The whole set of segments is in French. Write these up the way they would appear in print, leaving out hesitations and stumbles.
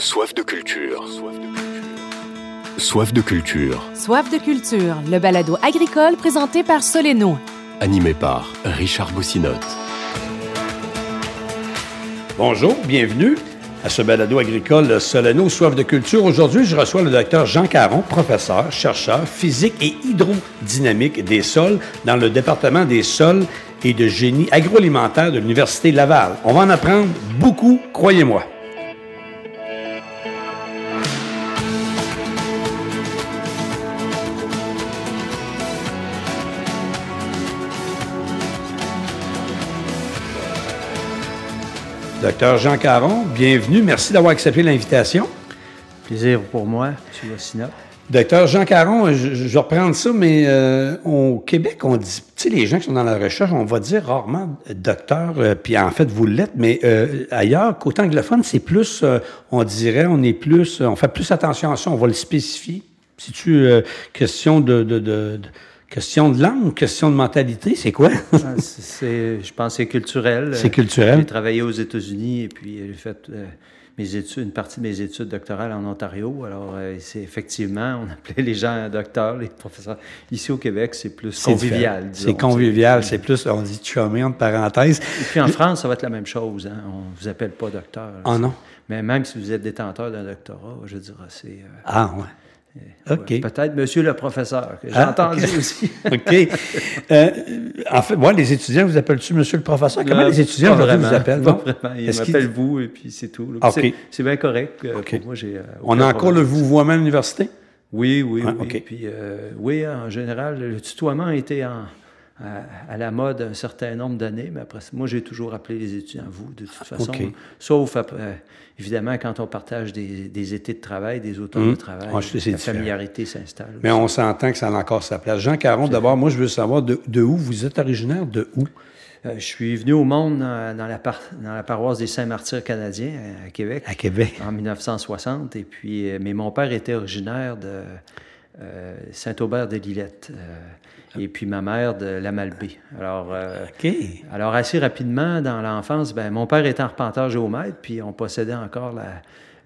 Soif de culture. Soif de culture. Soif de culture, le balado agricole présenté par Soleno. Animé par Richard Boussinotte. Bonjour, bienvenue à ce balado agricole Soleno, Soif de culture. Aujourd'hui, je reçois le docteur Jean Caron, professeur, chercheur, physique et hydrodynamique des sols dans le département des sols et de génie agroalimentaire de l'Université Laval. On va en apprendre beaucoup, croyez-moi. Docteur Jean Caron, bienvenue. Merci d'avoir accepté l'invitation. Plaisir pour moi, M. Boussinotte. Docteur Jean Caron, je vais reprendre ça, mais au Québec, on dit, tu sais, les gens qui sont dans la recherche, on va dire rarement docteur, puis en fait, vous l'êtes, mais ailleurs, côté anglophone, c'est plus, on dirait, on fait plus attention à ça, on va le spécifier. C'est-tu question question de langue, question de mentalité, c'est quoi? Je pense que c'est culturel. C'est culturel. J'ai travaillé aux États-Unis et puis j'ai fait une partie de mes études doctorales en Ontario. Alors, c'est effectivement, on appelait les gens docteurs, les professeurs. Ici au Québec, c'est plus convivial. C'est convivial, c'est plus, on dit chumé entre parenthèses. Et puis en France, ça va être la même chose. Hein? On ne vous appelle pas docteur. Ah non? Mais même si vous êtes détenteur d'un doctorat, je dirais, c'est... Ah ouais. OK. Ouais, peut-être monsieur le professeur, que j'ai entendu okay. aussi. OK. En fait, moi, les étudiants, vous appellent-tu monsieur le professeur? Comment les étudiants aujourd'hui vous appellent? Pas vraiment. Ils m'appellent vous et puis c'est tout. Okay. C'est bien correct. Okay. Pour moi, on a encore le vouvoiement à l'université? Oui. Okay. Puis, oui, en général, le tutoiement a été à la mode un certain nombre d'années, mais après, moi, j'ai toujours appelé les étudiants vous, de toute façon. Okay. Sauf, évidemment, quand on partage des étés de travail, des automnes de travail, la familiarité s'installe. Mais on s'entend que ça a encore sa place. Jean Caron, d'abord, moi, je veux savoir de où vous êtes originaire, de où? Je suis venu au monde dans la paroisse des Saints-Martyrs canadiens à Québec. À Québec. En 1960. Et puis, mais mon père était originaire de Saint-Aubert-de-Lillette. Et puis ma mère de la Malbaie. Alors assez rapidement, dans l'enfance, mon père était arpenteur géomètre, puis on possédait encore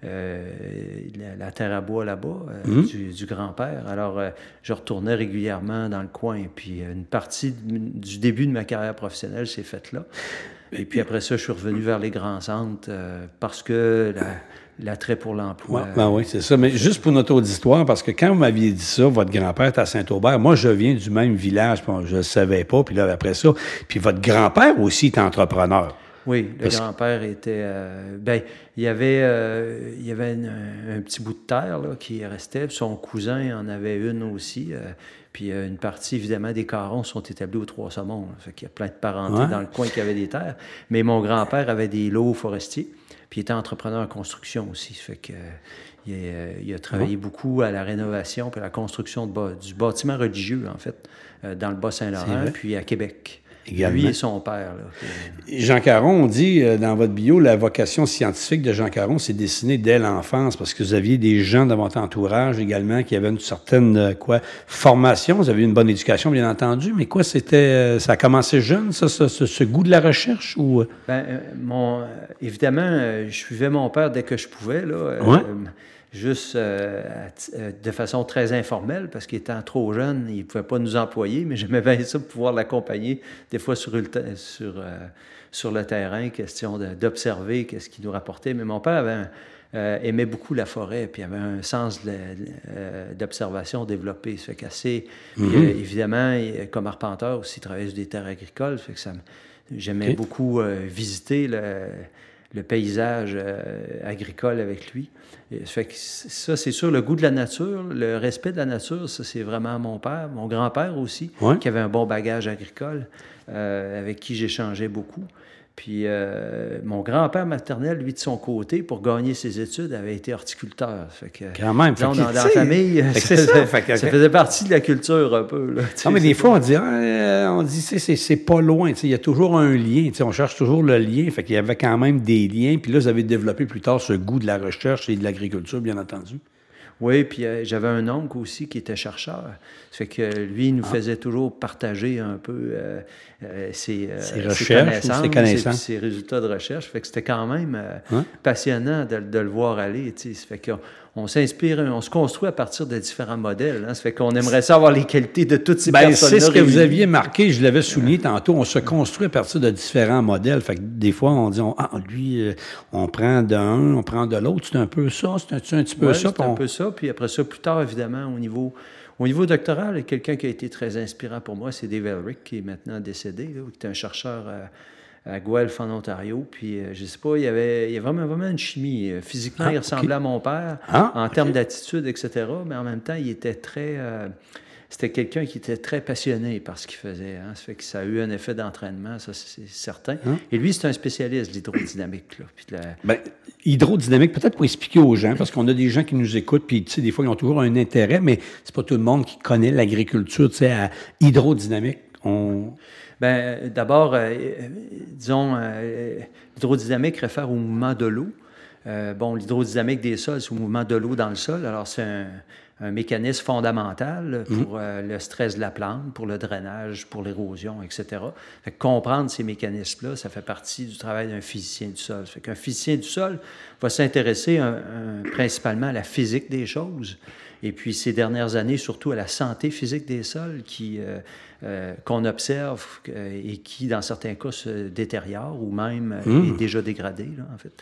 la terre à bois là-bas, du grand-père. Alors, je retournais régulièrement dans le coin. Puis une partie du début de ma carrière professionnelle s'est faite là. Et puis après ça, je suis revenu vers les grands centres parce que l'attrait pour l'emploi. Oui, c'est ça. Mais juste pour notre auditoire, parce que quand vous m'aviez dit ça, votre grand-père est à Saint-Aubert. Moi, je viens du même village, je ne le savais pas. Puis là, après ça, puis votre grand-père aussi est entrepreneur. Oui, le grand-père était... il y avait un petit bout de terre là, qui restait. Puis son cousin en avait une aussi. Puis une partie, évidemment, des Carons sont établis aux Trois-Saumons. Fait qu'il y a plein de parentés dans le coin qui avaient des terres. Mais mon grand-père avait des lots forestiers. Puis il était entrepreneur en construction aussi. Fait que il a travaillé beaucoup à la rénovation puis à la construction du bâtiment religieux, en fait, dans le Bas-Saint-Laurent, puis à Québec. Également. Lui et son père. Là. Jean Caron, on dit dans votre bio, la vocation scientifique de Jean Caron s'est dessinée dès l'enfance parce que vous aviez des gens dans votre entourage également qui avaient une certaine formation. Vous avez une bonne éducation, bien entendu, mais ça a commencé jeune, ce goût de la recherche? Ou... Évidemment, je suivais mon père dès que je pouvais. Là, juste de façon très informelle, parce qu'il étant trop jeune, il ne pouvait pas nous employer, mais j'aimais bien ça pour pouvoir l'accompagner, des fois sur le terrain, question d'observer qu'est-ce qu'il nous rapportait. Mais mon père aimait beaucoup la forêt, puis avait un sens d'observation développé. Ça fait qu'assez... évidemment, comme arpenteur aussi, il travaillait sur des terres agricoles, ça fait que j'aimais beaucoup visiter le paysage agricole avec lui. Ça fait que ça, c'est sûr, le goût de la nature, le respect de la nature, ça, c'est vraiment mon père, mon grand-père aussi, qui avait un bon bagage agricole, avec qui j'échangeais beaucoup. Puis mon grand-père maternel, lui, de son côté, pour gagner ses études, avait été horticulteur. Fait que, quand même. Dans la famille, ça faisait partie de la culture un peu. Là, non, mais des fois, on dit c'est pas loin. Il y a toujours un lien. On cherche toujours le lien. Fait qu'il y avait quand même des liens. Puis là, vous avez développé plus tard ce goût de la recherche et de l'agriculture, bien entendu. Oui, puis j'avais un oncle aussi qui était chercheur. Ça fait que lui, il nous faisait toujours partager un peu ses connaissances, ses résultats de recherche. Ça fait que c'était quand même passionnant de le voir aller. Tu sais. Ça fait qu'on s'inspire, on se construit à partir de différents modèles. Hein. Ça fait qu'on aimerait savoir les qualités de toutes ces personnes-là. C'est ce que vous aviez marqué, je l'avais souligné tantôt, on se construit à partir de différents modèles. Fait que des fois, on dit, lui, on prend d'un, on prend de l'autre. C'est un peu ça, c'est un petit peu ça. C'est un peu ça. Puis après ça, plus tard, évidemment, au niveau doctoral, quelqu'un qui a été très inspirant pour moi, c'est Dave Elric, qui est maintenant décédé, là, qui était un chercheur à Guelph, en Ontario. Puis, je sais pas, il y avait vraiment une chimie. Physiquement, il ressemblait à mon père en termes d'attitude, etc. Mais en même temps, il était très... c'était quelqu'un qui était très passionné par ce qu'il faisait. Hein. Ça fait que ça a eu un effet d'entraînement, ça, c'est certain. Et lui, c'est un spécialiste de l'hydrodynamique. Là. Puis hydrodynamique, peut-être pour expliquer aux gens, parce qu'on a des gens qui nous écoutent, puis tu sais, des fois, ils ont toujours un intérêt, mais c'est pas tout le monde qui connaît l'agriculture, tu sais, à hydrodynamique. D'abord, disons, l'hydrodynamique réfère au mouvement de l'eau. L'hydrodynamique des sols, c'est au mouvement de l'eau dans le sol. Alors, c'est un mécanisme fondamental pour le stress de la plante, pour le drainage, pour l'érosion, etc. Fait que comprendre ces mécanismes-là, ça fait partie du travail d'un physicien du sol. Fait qu'un physicien du sol va s'intéresser principalement à la physique des choses, et puis ces dernières années, surtout à la santé physique des sols qu'on observe et qui, dans certains cas, se détériore ou même est déjà dégradé, là, en fait.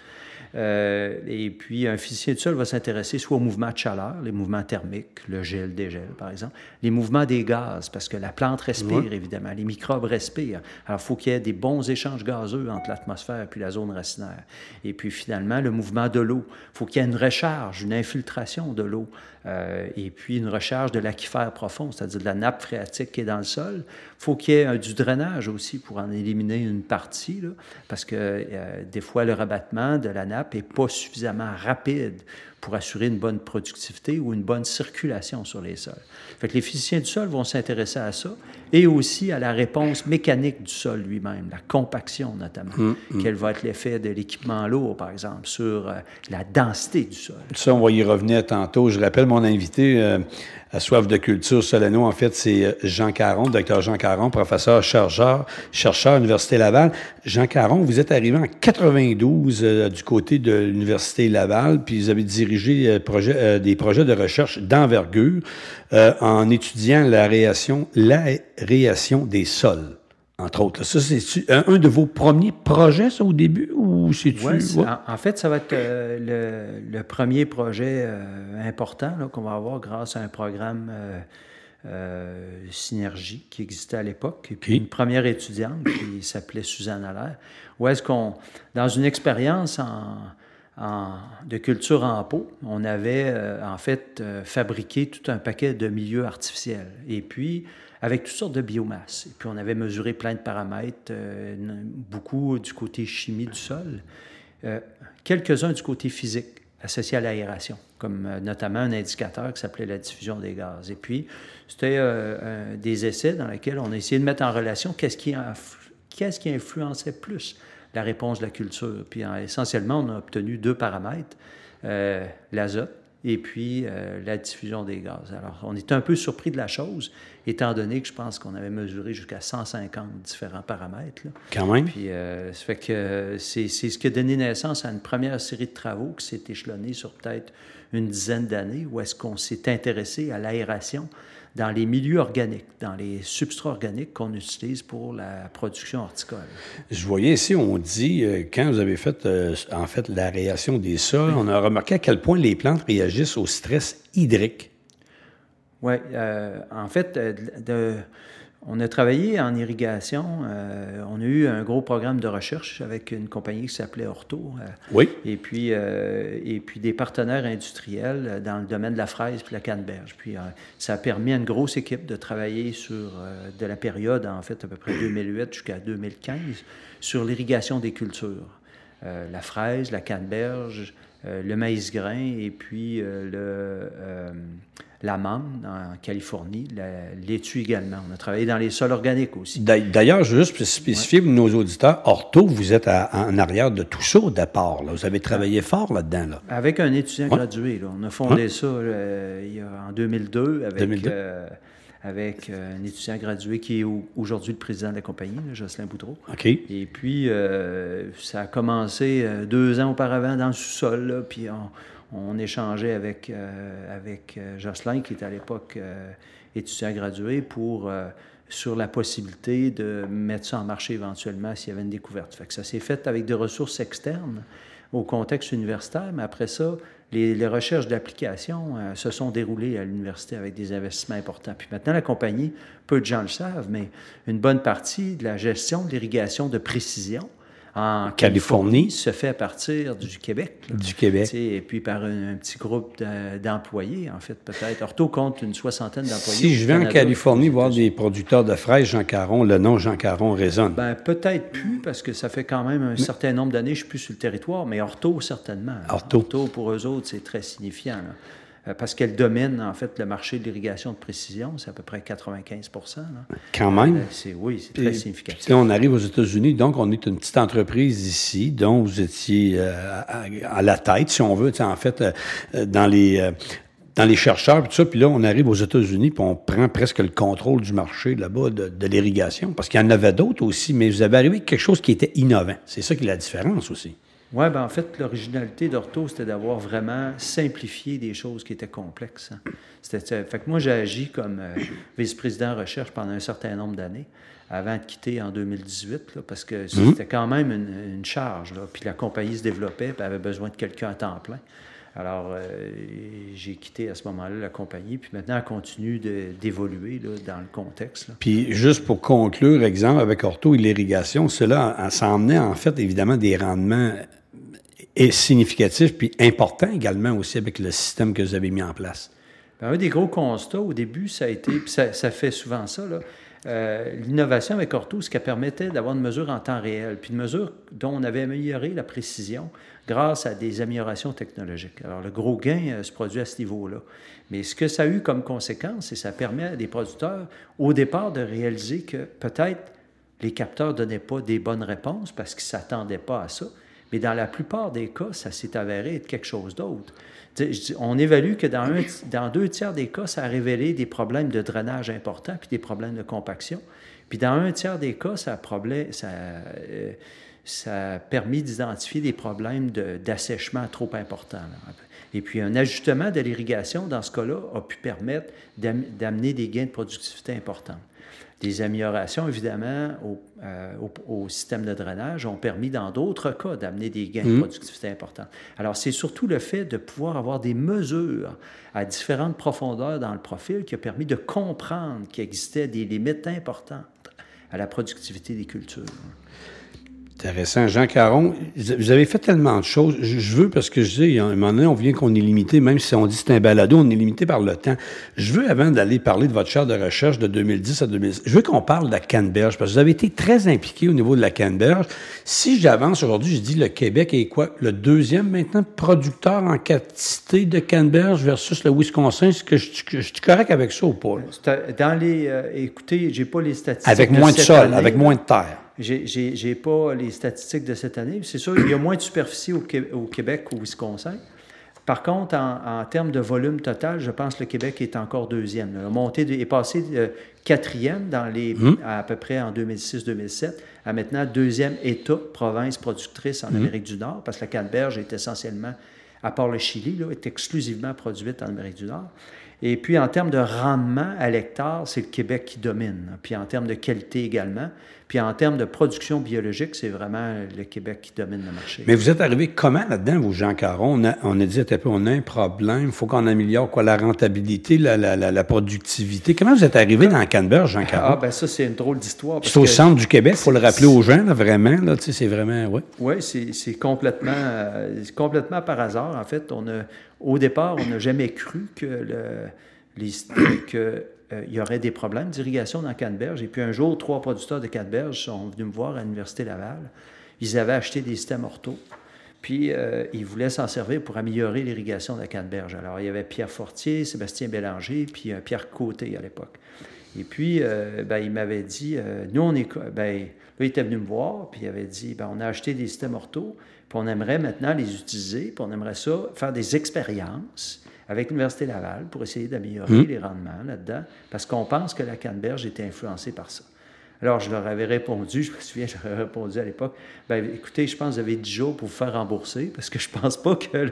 Et puis, un physicien du sol va s'intéresser soit aux mouvements de chaleur, les mouvements thermiques, le gel, dégel, par exemple, les mouvements des gaz, parce que la plante respire, évidemment, les microbes respirent. Alors, il faut qu'il y ait des bons échanges gazeux entre l'atmosphère et puis la zone racinaire. Et puis, finalement, le mouvement de l'eau. Il faut qu'il y ait une recharge, une infiltration de l'eau. Et puis, une recharge de l'aquifère profond, c'est-à-dire de la nappe phréatique qui est dans le sol. Il faut qu'il y ait du drainage aussi pour en éliminer une partie, là, parce que des fois, le rabattement de la nappe n'est pas suffisamment rapide pour assurer une bonne productivité ou une bonne circulation sur les sols. Fait que les physiciens du sol vont s'intéresser à ça et aussi à la réponse mécanique du sol lui-même, la compaction notamment. Quel va être l'effet de l'équipement lourd, par exemple, sur la densité du sol. Ça, on va y revenir tantôt. Je rappelle mon invité à Soif de culture Solano, en fait, c'est Jean Caron, docteur Jean Caron, professeur chercheur à l'Université Laval. Jean Caron, vous êtes arrivé en 92 du côté de l'Université Laval, puis vous avez dirigé des projets de recherche d'envergure en étudiant l'aération des sols, entre autres. Ça, c'est un de vos premiers projets, ça, au début, ou c'est-tu? En fait, ça va être le premier projet important là, qu'on va avoir grâce à un programme Synergie qui existait à l'époque, et puis une première étudiante qui s'appelait Suzanne Allaire, où est-ce qu'on, dans une expérience de culture en pot, on avait en fait fabriqué tout un paquet de milieux artificiels, et puis avec toutes sortes de biomasses. Et puis on avait mesuré plein de paramètres, beaucoup du côté chimie du sol, quelques-uns du côté physique associés à l'aération, comme notamment un indicateur qui s'appelait la diffusion des gaz. Et puis, c'était des essais dans lesquels on a essayé de mettre en relation qu'est-ce qui influençait plus la réponse de la culture. Puis, essentiellement, on a obtenu 2 paramètres, l'azote et puis la diffusion des gaz. Alors, on était un peu surpris de la chose, étant donné que je pense qu'on avait mesuré jusqu'à 150 différents paramètres. Là. Quand même. Puis, ça fait que c'est ce qui a donné naissance à une première série de travaux qui s'est échelonnée sur peut-être une dizaine d'années, où est-ce qu'on s'est intéressé à l'aération dans les milieux organiques, dans les substrats organiques qu'on utilise pour la production horticole. Je voyais ici, on dit, quand vous avez fait, en fait, l'aération des sols, on a remarqué à quel point les plantes réagissent au stress hydrique. Oui, en fait, on a travaillé en irrigation. On a eu un gros programme de recherche avec une compagnie qui s'appelait Orto. Oui. Et puis des partenaires industriels dans le domaine de la fraise puis la canneberge. Puis ça a permis à une grosse équipe de travailler sur, de la période, en fait, à peu près 2008 jusqu'à 2015, sur l'irrigation des cultures. La fraise, la canneberge, le maïs grain et puis l'amande en Californie, l'étui également. On a travaillé dans les sols organiques aussi. D'ailleurs, je veux juste spécifier pour nos auditeurs, Ortho, vous êtes en arrière de tout ça au départ. Là. Vous avez travaillé fort là-dedans. Là. Avec un étudiant gradué. Là. On a fondé ça en 2002 avec un étudiant gradué qui est aujourd'hui le président de la compagnie, là, Jocelyn Boudreau. OK. Et puis, ça a commencé 2 ans auparavant dans le sous-sol, là, puis on échangeait avec Jocelyn, qui était à l'époque étudiant gradué, sur la possibilité de mettre ça en marché éventuellement s'il y avait une découverte. Fait que ça s'est fait avec des ressources externes au contexte universitaire, mais après ça, les recherches d'application se sont déroulées à l'université avec des investissements importants. Puis maintenant, la compagnie, peu de gens le savent, mais une bonne partie de la gestion de l'irrigation de précision en Californie se fait à partir du Québec. Là. Du Québec. Et puis par un petit groupe d'employés, en fait, peut-être. Ortho compte une 60aine d'employés. Si je vais en Californie voir des producteurs de fraises, Jean Caron, le nom Jean Caron résonne. Bien, peut-être plus, parce que ça fait quand même un certain nombre d'années que je ne suis plus sur le territoire, mais Ortho, certainement. Ortho, pour eux autres, c'est très signifiant. Là. Parce qu'elle domine, en fait, le marché de l'irrigation de précision. C'est à peu près 95 %. Là. Quand même. C'est très significatif. Puis là, on arrive aux États-Unis, donc on est une petite entreprise ici, dont vous étiez à la tête, si on veut, en fait, dans les chercheurs, tout ça. Puis là, on arrive aux États-Unis, puis on prend presque le contrôle du marché là-bas de l'irrigation, parce qu'il y en avait d'autres aussi, mais vous avez arrivé avec quelque chose qui était innovant. C'est ça qui est la différence aussi. Oui, bien en fait, l'originalité d'Ortho, c'était d'avoir vraiment simplifié des choses qui étaient complexes. Hein. Fait que moi, j'ai agi comme vice-président recherche pendant un certain nombre d'années, avant de quitter en 2018, là, parce que c'était quand même une charge. Là, puis la compagnie se développait, puis avait besoin de quelqu'un à temps plein. Alors, j'ai quitté à ce moment-là la compagnie, puis maintenant, elle continue d'évoluer là, dans le contexte. Là. Puis, juste pour conclure, exemple, avec Ortho et l'irrigation, cela, ça emmenait en fait, évidemment, des rendements significatifs, puis importants également aussi avec le système que vous avez mis en place. Bien, un des gros constats au début, ça a été, puis ça fait souvent ça, là, l'innovation avec Ortho, ce qu'elle permettait d'avoir une mesure en temps réel, puis une mesure dont on avait amélioré la précision grâce à des améliorations technologiques. Alors, le gros gain se produit à ce niveau-là. Mais ce que ça a eu comme conséquence, c'est que ça permet à des producteurs, au départ, de réaliser que peut-être les capteurs ne donnaient pas des bonnes réponses parce qu'ils ne s'attendaient pas à ça. Mais dans la plupart des cas, ça s'est avéré être quelque chose d'autre. On évalue que dans 2 tiers des cas, ça a révélé des problèmes de drainage importants puis des problèmes de compaction. Puis dans 1 tiers des cas, ça a permis d'identifier des problèmes d'assèchement trop importants. Là. Et puis un ajustement de l'irrigation, dans ce cas-là, a pu permettre d'amener des gains de productivité importants. Des améliorations, évidemment, au système de drainage ont permis, dans d'autres cas, d'amener des gains de productivité importants. Alors, c'est surtout le fait de pouvoir avoir des mesures à différentes profondeurs dans le profil qui a permis de comprendre qu'il existait des limites importantes à la productivité des cultures. Intéressant. Jean Caron, vous avez fait tellement de choses. Je veux, parce que je dis, à un moment donné, on vient qu'on est limité, même si on dit que c'est un balado, on est limité par le temps. Je veux, avant d'aller parler de votre chaire de recherche de 2010 à 2016, je veux qu'on parle de la canneberge, parce que vous avez été très impliqué au niveau de la canneberge. Si j'avance aujourd'hui, je dis le Québec est quoi? Le 2e maintenant producteur en quantité de canneberge versus le Wisconsin. Est-ce que je suis correct avec ça ou pas? Écoutez, j'ai pas les statistiques. Avec moins de sol, avec moins de terre. J'ai pas les statistiques de cette année. C'est sûr qu'il y a moins de superficie au Québec qu'au Wisconsin. Par contre, en termes de volume total, je pense que le Québec est encore 2e. Est passé 4e à peu près en 2006-2007 à maintenant 2e État, province productrice en Amérique du Nord, parce que la canneberge est essentiellement, à part le Chili, est exclusivement produite en Amérique du Nord. Et puis, en termes de rendement à l'hectare, c'est le Québec qui domine. Puis en termes de qualité également. Puis en termes de production biologique, c'est vraiment le Québec qui domine le marché. Mais vous êtes arrivé comment là-dedans, vous, Jean Caron? On a dit, on a un problème, il faut qu'on améliore la rentabilité, la productivité. Comment vous êtes arrivé dans la canneberge, Jean Caron? Ah, bien ça, c'est une drôle d'histoire. C'est au centre du Québec, il faut le rappeler aux gens, là, vraiment. Là, c'est vraiment, oui. Oui, c'est complètement par hasard. En fait, au départ, on n'a jamais cru qu'il y aurait des problèmes d'irrigation dans canneberge. Et puis un jour, 3 producteurs de canneberge sont venus me voir à l'Université Laval. Ils avaient acheté des systèmes Ortho. Puis, il voulait s'en servir pour améliorer l'irrigation de la canneberge. Alors, il y avait Pierre Fortier, Sébastien Bélanger, puis Pierre Côté à l'époque. Et puis, il m'avait dit, nous, on est... là, il était venu me voir, puis il avait dit, on a acheté des systèmes ortho, puis on aimerait maintenant les utiliser, puis on aimerait ça, faire des expériences avec l'Université Laval pour essayer d'améliorer les rendements là-dedans, parce qu'on pense que la canneberge était influencée par ça. Alors, je leur avais répondu, je me souviens, j'aurais répondu à l'époque, écoutez, je pense que vous avez 10 jours pour vous faire rembourser, parce que je pense pas que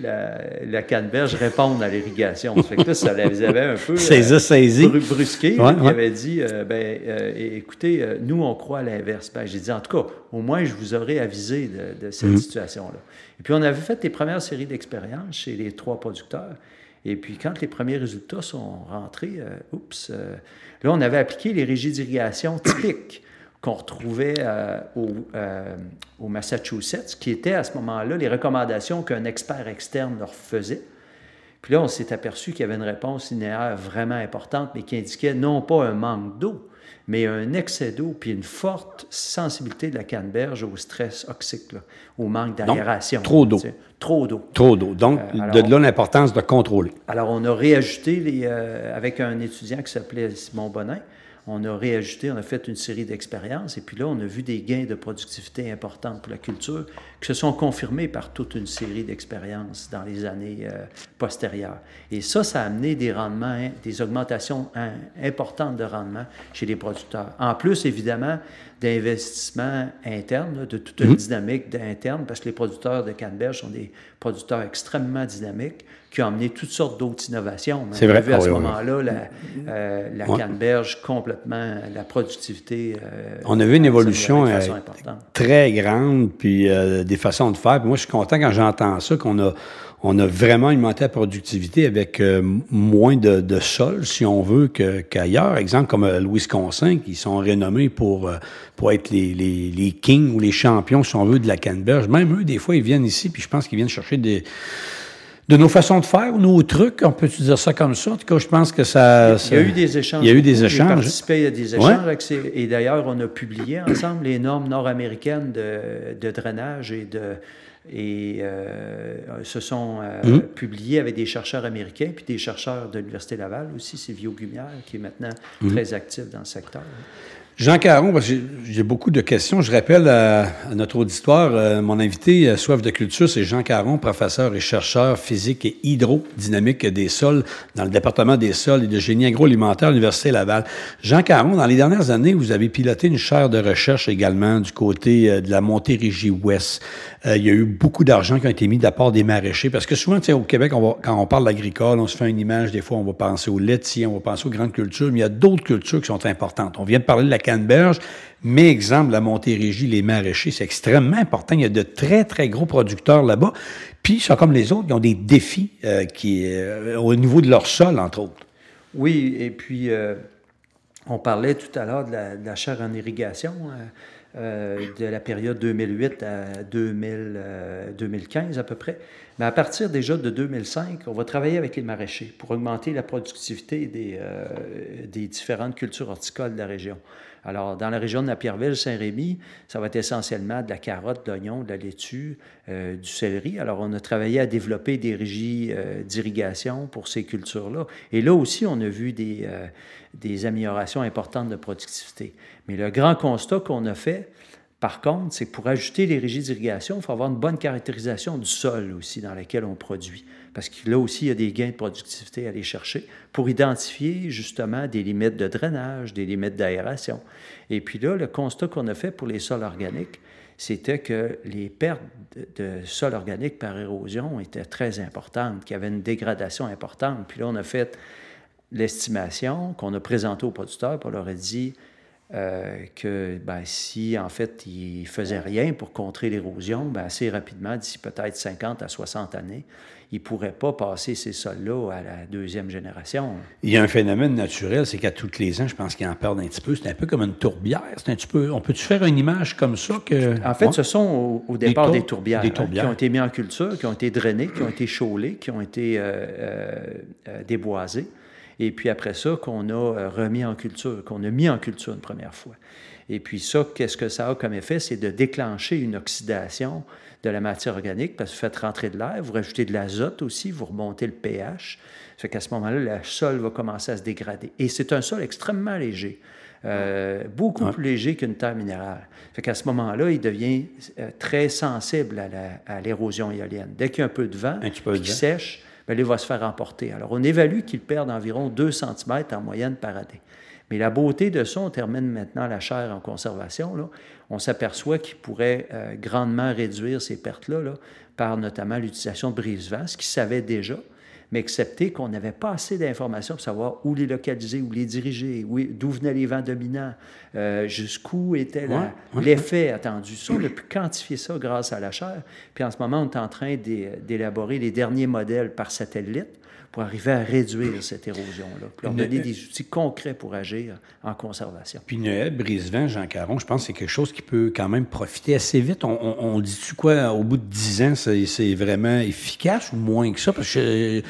la canneberge réponde à l'irrigation. Ça fait que là, ça les avait un peu brusqué. Il avait dit, écoutez, nous, on croit à l'inverse. J'ai dit, en tout cas, au moins, je vous aurais avisé de cette situation-là. Et puis, on avait fait les premières séries d'expériences chez les 3 producteurs. Et puis, quand les premiers résultats sont rentrés, là, on avait appliqué les régies d'irrigation typiques qu'on retrouvait au Massachusetts, qui étaient à ce moment-là les recommandations qu'un expert externe leur faisait. Puis là, on s'est aperçu qu'il y avait une réponse linéaire vraiment importante, mais qui indiquait non pas un manque d'eau, mais un excès d'eau, puis une forte sensibilité de la canneberge au stress oxyque, là, au manque d'aération. Trop d'eau. Trop d'eau. Trop d'eau. Donc, de là l'importance de contrôler. Alors, on a réajusté, avec un étudiant qui s'appelait Simon Bonin, on a réajusté, on a fait une série d'expériences, et puis là, on a vu des gains de productivité importants pour la culture qui se sont confirmés par toute une série d'expériences dans les années postérieures. Et ça a amené des rendements, des augmentations importantes de rendement chez les producteurs. En plus, évidemment, d'investissements internes, de toute une dynamique interne, parce que les producteurs de canneberge sont des producteurs extrêmement dynamiques qui ont amené toutes sortes d'autres innovations. C'est vrai. On a vu à ce moment-là la canneberge complètement, la productivité. On a vu une évolution très grande, puis des façons de faire. Puis moi, je suis content quand j'entends ça, qu'on a vraiment augmenté la productivité avec moins de sol, si on veut, qu'ailleurs. Exemple, comme le Wisconsin, qui sont renommés pour être les kings ou les champions, si on veut, de la canneberge. Même eux, des fois, ils viennent ici, puis je pense qu'ils viennent chercher de nos façons de faire, nos trucs, on peut dire ça comme ça. En tout cas, je pense que ça... Il y a eu des échanges. Il y a eu des échanges. J'ai participé à des échanges. Et d'ailleurs, on a publié ensemble les normes nord-américaines de drainage se sont publiés avec des chercheurs américains puis des chercheurs de l'Université Laval aussi, Sylvio Gumière, qui est maintenant très actif dans le secteur. Jean Caron, parce que j'ai beaucoup de questions. Je rappelle à notre auditoire, mon invité à Soif de culture, c'est Jean Caron, professeur et chercheur physique et hydrodynamique des sols dans le département des sols et de génie agroalimentaire à l'Université Laval. Jean Caron, dans les dernières années, vous avez piloté une chaire de recherche également du côté de la Montérégie-Ouest. Il y a eu beaucoup d'argent qui a été mis de la part des maraîchers, parce que souvent, au Québec, quand on parle d'agricole, on se fait une image, des fois, on va penser au laitier, on va penser aux grandes cultures, mais il y a d'autres cultures qui sont importantes. On vient de parler de la canneberge, mais exemple, la Montérégie, les maraîchers, c'est extrêmement important. Il y a de très, très gros producteurs là-bas. Puis, ils sont comme les autres, ils ont des défis au niveau de leur sol, entre autres. Oui, et puis, on parlait tout à l'heure de la chaire en irrigation, de la période 2008 à 2015 à peu près. Mais à partir déjà de 2005, on va travailler avec les maraîchers pour augmenter la productivité des différentes cultures horticoles de la région. Alors, dans la région de Napierville, Saint-Rémy, ça va être essentiellement de la carotte, de l'oignon, de la laitue, du céleri. Alors, on a travaillé à développer des régies d'irrigation pour ces cultures-là. Et là aussi, on a vu des améliorations importantes de productivité. Mais le grand constat qu'on a fait, par contre, c'est que pour ajouter les régies d'irrigation, il faut avoir une bonne caractérisation du sol aussi dans lequel on produit. Parce que là aussi, il y a des gains de productivité à aller chercher pour identifier justement des limites de drainage, des limites d'aération. Et puis là, le constat qu'on a fait pour les sols organiques, c'était que les pertes de sol organique par érosion étaient très importantes, qu'il y avait une dégradation importante. Puis là, on a fait l'estimation qu'on a présentée aux producteurs, puis on leur a dit que si, en fait, ils ne faisaient rien pour contrer l'érosion, assez rapidement, d'ici peut-être 50 à 60 années, ils ne pourraient pas passer ces sols-là à la deuxième génération. Il y a un phénomène naturel, c'est qu'à tous les ans, je pense qu'ils en perdent un petit peu. C'est un peu comme une tourbière. C'est un petit peu, on peut-tu faire une image comme ça? En fait, ce sont au départ des tourbières, qui ont été mises en culture, qui ont été drainées, qui ont été chaulées, qui ont été déboisées. Et puis après ça, qu'on a remis en culture, qu'on a mis en culture une première fois. Et puis ça, qu'est-ce que ça a comme effet? C'est de déclencher une oxydation de la matière organique, parce que vous faites rentrer de l'air, vous rajoutez de l'azote aussi, vous remontez le pH. Ça fait qu'à ce moment-là, le sol va commencer à se dégrader. Et c'est un sol extrêmement léger, beaucoup plus léger qu'une terre minérale. Ça fait qu'à ce moment-là, il devient très sensible à l'érosion éolienne. Dès qu'il y a un peu de vent, qui sèche, bien, il va se faire emporter. Alors, on évalue qu'il perd environ 2 cm en moyenne par année. Mais la beauté de ça, on termine maintenant la chaire en conservation, là, on s'aperçoit qu'il pourrait grandement réduire ces pertes-là là, par notamment l'utilisation de brise-vent, ce qu'il savait déjà, mais excepté qu'on n'avait pas assez d'informations pour savoir où les localiser, où les diriger, d'où venaient les vents dominants, jusqu'où était l'effet attendu. Ça, on a pu quantifier ça grâce à la chaire. Puis en ce moment, on est en train d'élaborer les derniers modèles par satellite pour arriver à réduire cette érosion-là, pour leur donner des outils concrets pour agir en conservation. Puis une haie brise-vent, Jean Caron, je pense que c'est quelque chose qui peut quand même profiter assez vite. On dit-tu quoi, au bout de 10 ans, c'est vraiment efficace ou moins que ça? Parce que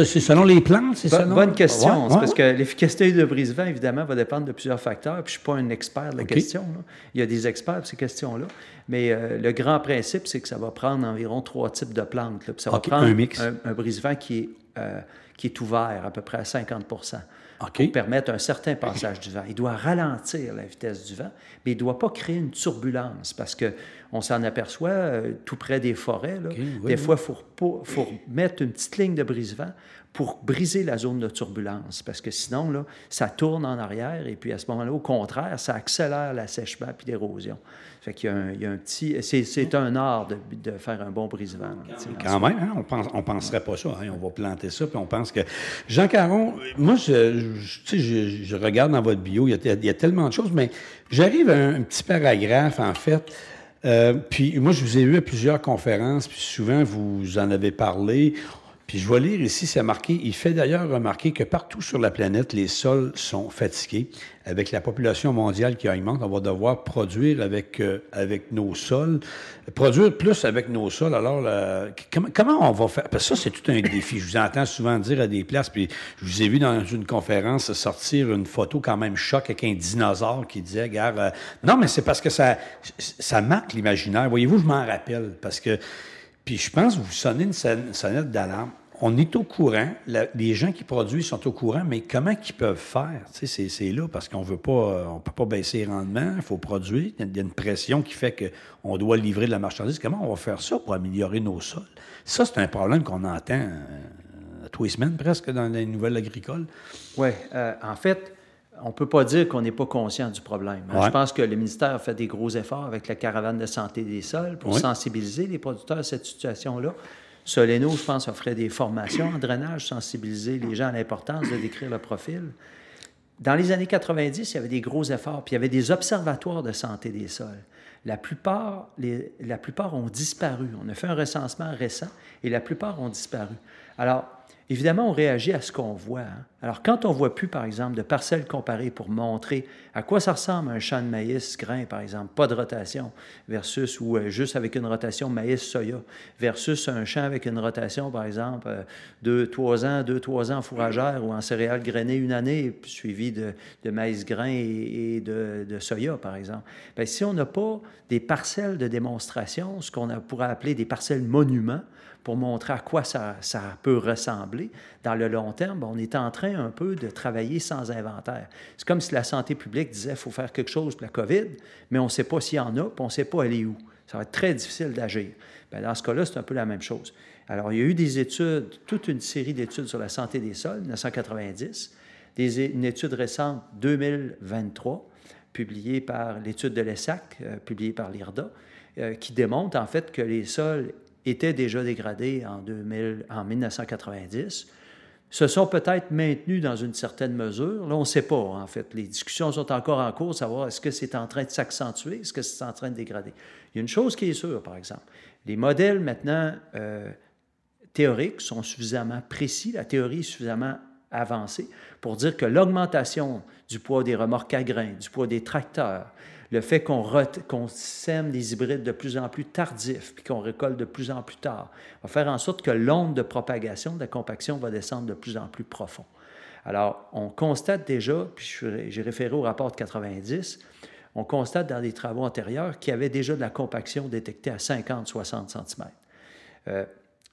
c'est selon les plantes, c'est selon... Bonne question. Parce que l'efficacité de brise-vent, évidemment, va dépendre de plusieurs facteurs. Puis je ne suis pas un expert de la question. Là. Il y a des experts pour ces questions-là. Mais le grand principe, c'est que ça va prendre environ 3 types de plantes. Là. Puis ça va prendre un brise-vent qui est ouvert à peu près à 50 pour permettre un certain passage du vent. Il doit ralentir la vitesse du vent, mais il ne doit pas créer une turbulence parce qu'on s'en aperçoit tout près des forêts. Là, des fois, il faut mettre une petite ligne de brise-vent pour briser la zone de turbulence parce que sinon, là, ça tourne en arrière et puis à ce moment-là, au contraire, ça accélère l'assèchement puis l'érosion. Fait qu'il y a un petit... C'est un art de faire un bon brise-vent. Quand même, hein? On penserait pas ça. Hein? On va planter ça, puis on pense que... Jean Caron, moi, je regarde dans votre bio, il y a tellement de choses, mais j'arrive à un petit paragraphe, en fait. Puis moi, je vous ai vu à plusieurs conférences, puis souvent, vous en avez parlé. Puis je vais lire ici, c'est marqué, il fait d'ailleurs remarquer que partout sur la planète, les sols sont fatigués. Avec la population mondiale qui augmente, on va devoir produire avec nos sols, produire plus avec nos sols. Alors, comment on va faire? Parce que ça, c'est tout un défi. Je vous entends souvent dire à des places, puis je vous ai vu dans une conférence sortir une photo quand même choc avec un dinosaure qui disait, regarde, non, mais c'est parce que ça marque l'imaginaire. Voyez-vous, je m'en rappelle, parce que... Puis je pense que vous sonnez une sonnette d'alarme. On est au courant, les gens qui produisent sont au courant, mais comment ils peuvent faire? Tu sais, c'est là, parce qu'on peut pas baisser les rendements, il faut produire, il y a une pression qui fait qu'on doit livrer de la marchandise. Comment on va faire ça pour améliorer nos sols? Ça, c'est un problème qu'on entend tous les semaines presque dans les nouvelles agricoles. Oui, en fait, on ne peut pas dire qu'on n'est pas conscient du problème. Je pense que le ministère a fait des gros efforts avec la caravane de santé des sols pour sensibiliser les producteurs à cette situation-là. Soleno, je pense, offrait des formations en drainage, sensibiliser les gens à l'importance de décrire le profil. Dans les années 90, il y avait des gros efforts, puis il y avait des observatoires de santé des sols. La plupart ont disparu. On a fait un recensement récent et la plupart ont disparu. Alors, évidemment, on réagit à ce qu'on voit. Hein? Alors, quand on ne voit plus, par exemple, de parcelles comparées pour montrer à quoi ça ressemble un champ de maïs grain, par exemple, pas de rotation, versus, ou juste avec une rotation maïs-soya, versus un champ avec une rotation, par exemple, 2-3 ans en fourragère ou en céréales grainées une année, suivi de maïs grain et de soya, par exemple. Bien, si on n'a pas des parcelles de démonstration, ce qu'on pourrait appeler des parcelles monuments, pour montrer à quoi ça peut ressembler. Dans le long terme, on est en train un peu de travailler sans inventaire. C'est comme si la santé publique disait qu'il faut faire quelque chose pour la COVID, mais on ne sait pas s'il y en a, puis on ne sait pas aller où. Ça va être très difficile d'agir. Bien, dans ce cas-là, c'est un peu la même chose. Alors, il y a eu des études, toute une série d'études sur la santé des sols, 1990, une étude récente, 2023, publiée par l'étude de l'ESSAC, publiée par l'IRDA, qui démontre en fait que les sols étaient déjà dégradés en 1990, se sont peut-être maintenus dans une certaine mesure. Là, on ne sait pas, en fait. Les discussions sont encore en cours, savoir est-ce que c'est en train de s'accentuer, est-ce que c'est en train de dégrader. Il y a une chose qui est sûre, par exemple. Les modèles, maintenant, théoriques sont suffisamment précis, la théorie est suffisamment avancée pour dire que l'augmentation du poids des remorques à grains, du poids des tracteurs, le fait qu'on sème des hybrides de plus en plus tardifs puis qu'on récolte de plus en plus tard va faire en sorte que l'onde de propagation, de la compaction va descendre de plus en plus profond. Alors, on constate déjà, puis j'ai référé au rapport de 90, on constate dans des travaux antérieurs qu'il y avait déjà de la compaction détectée à 50-60 cm.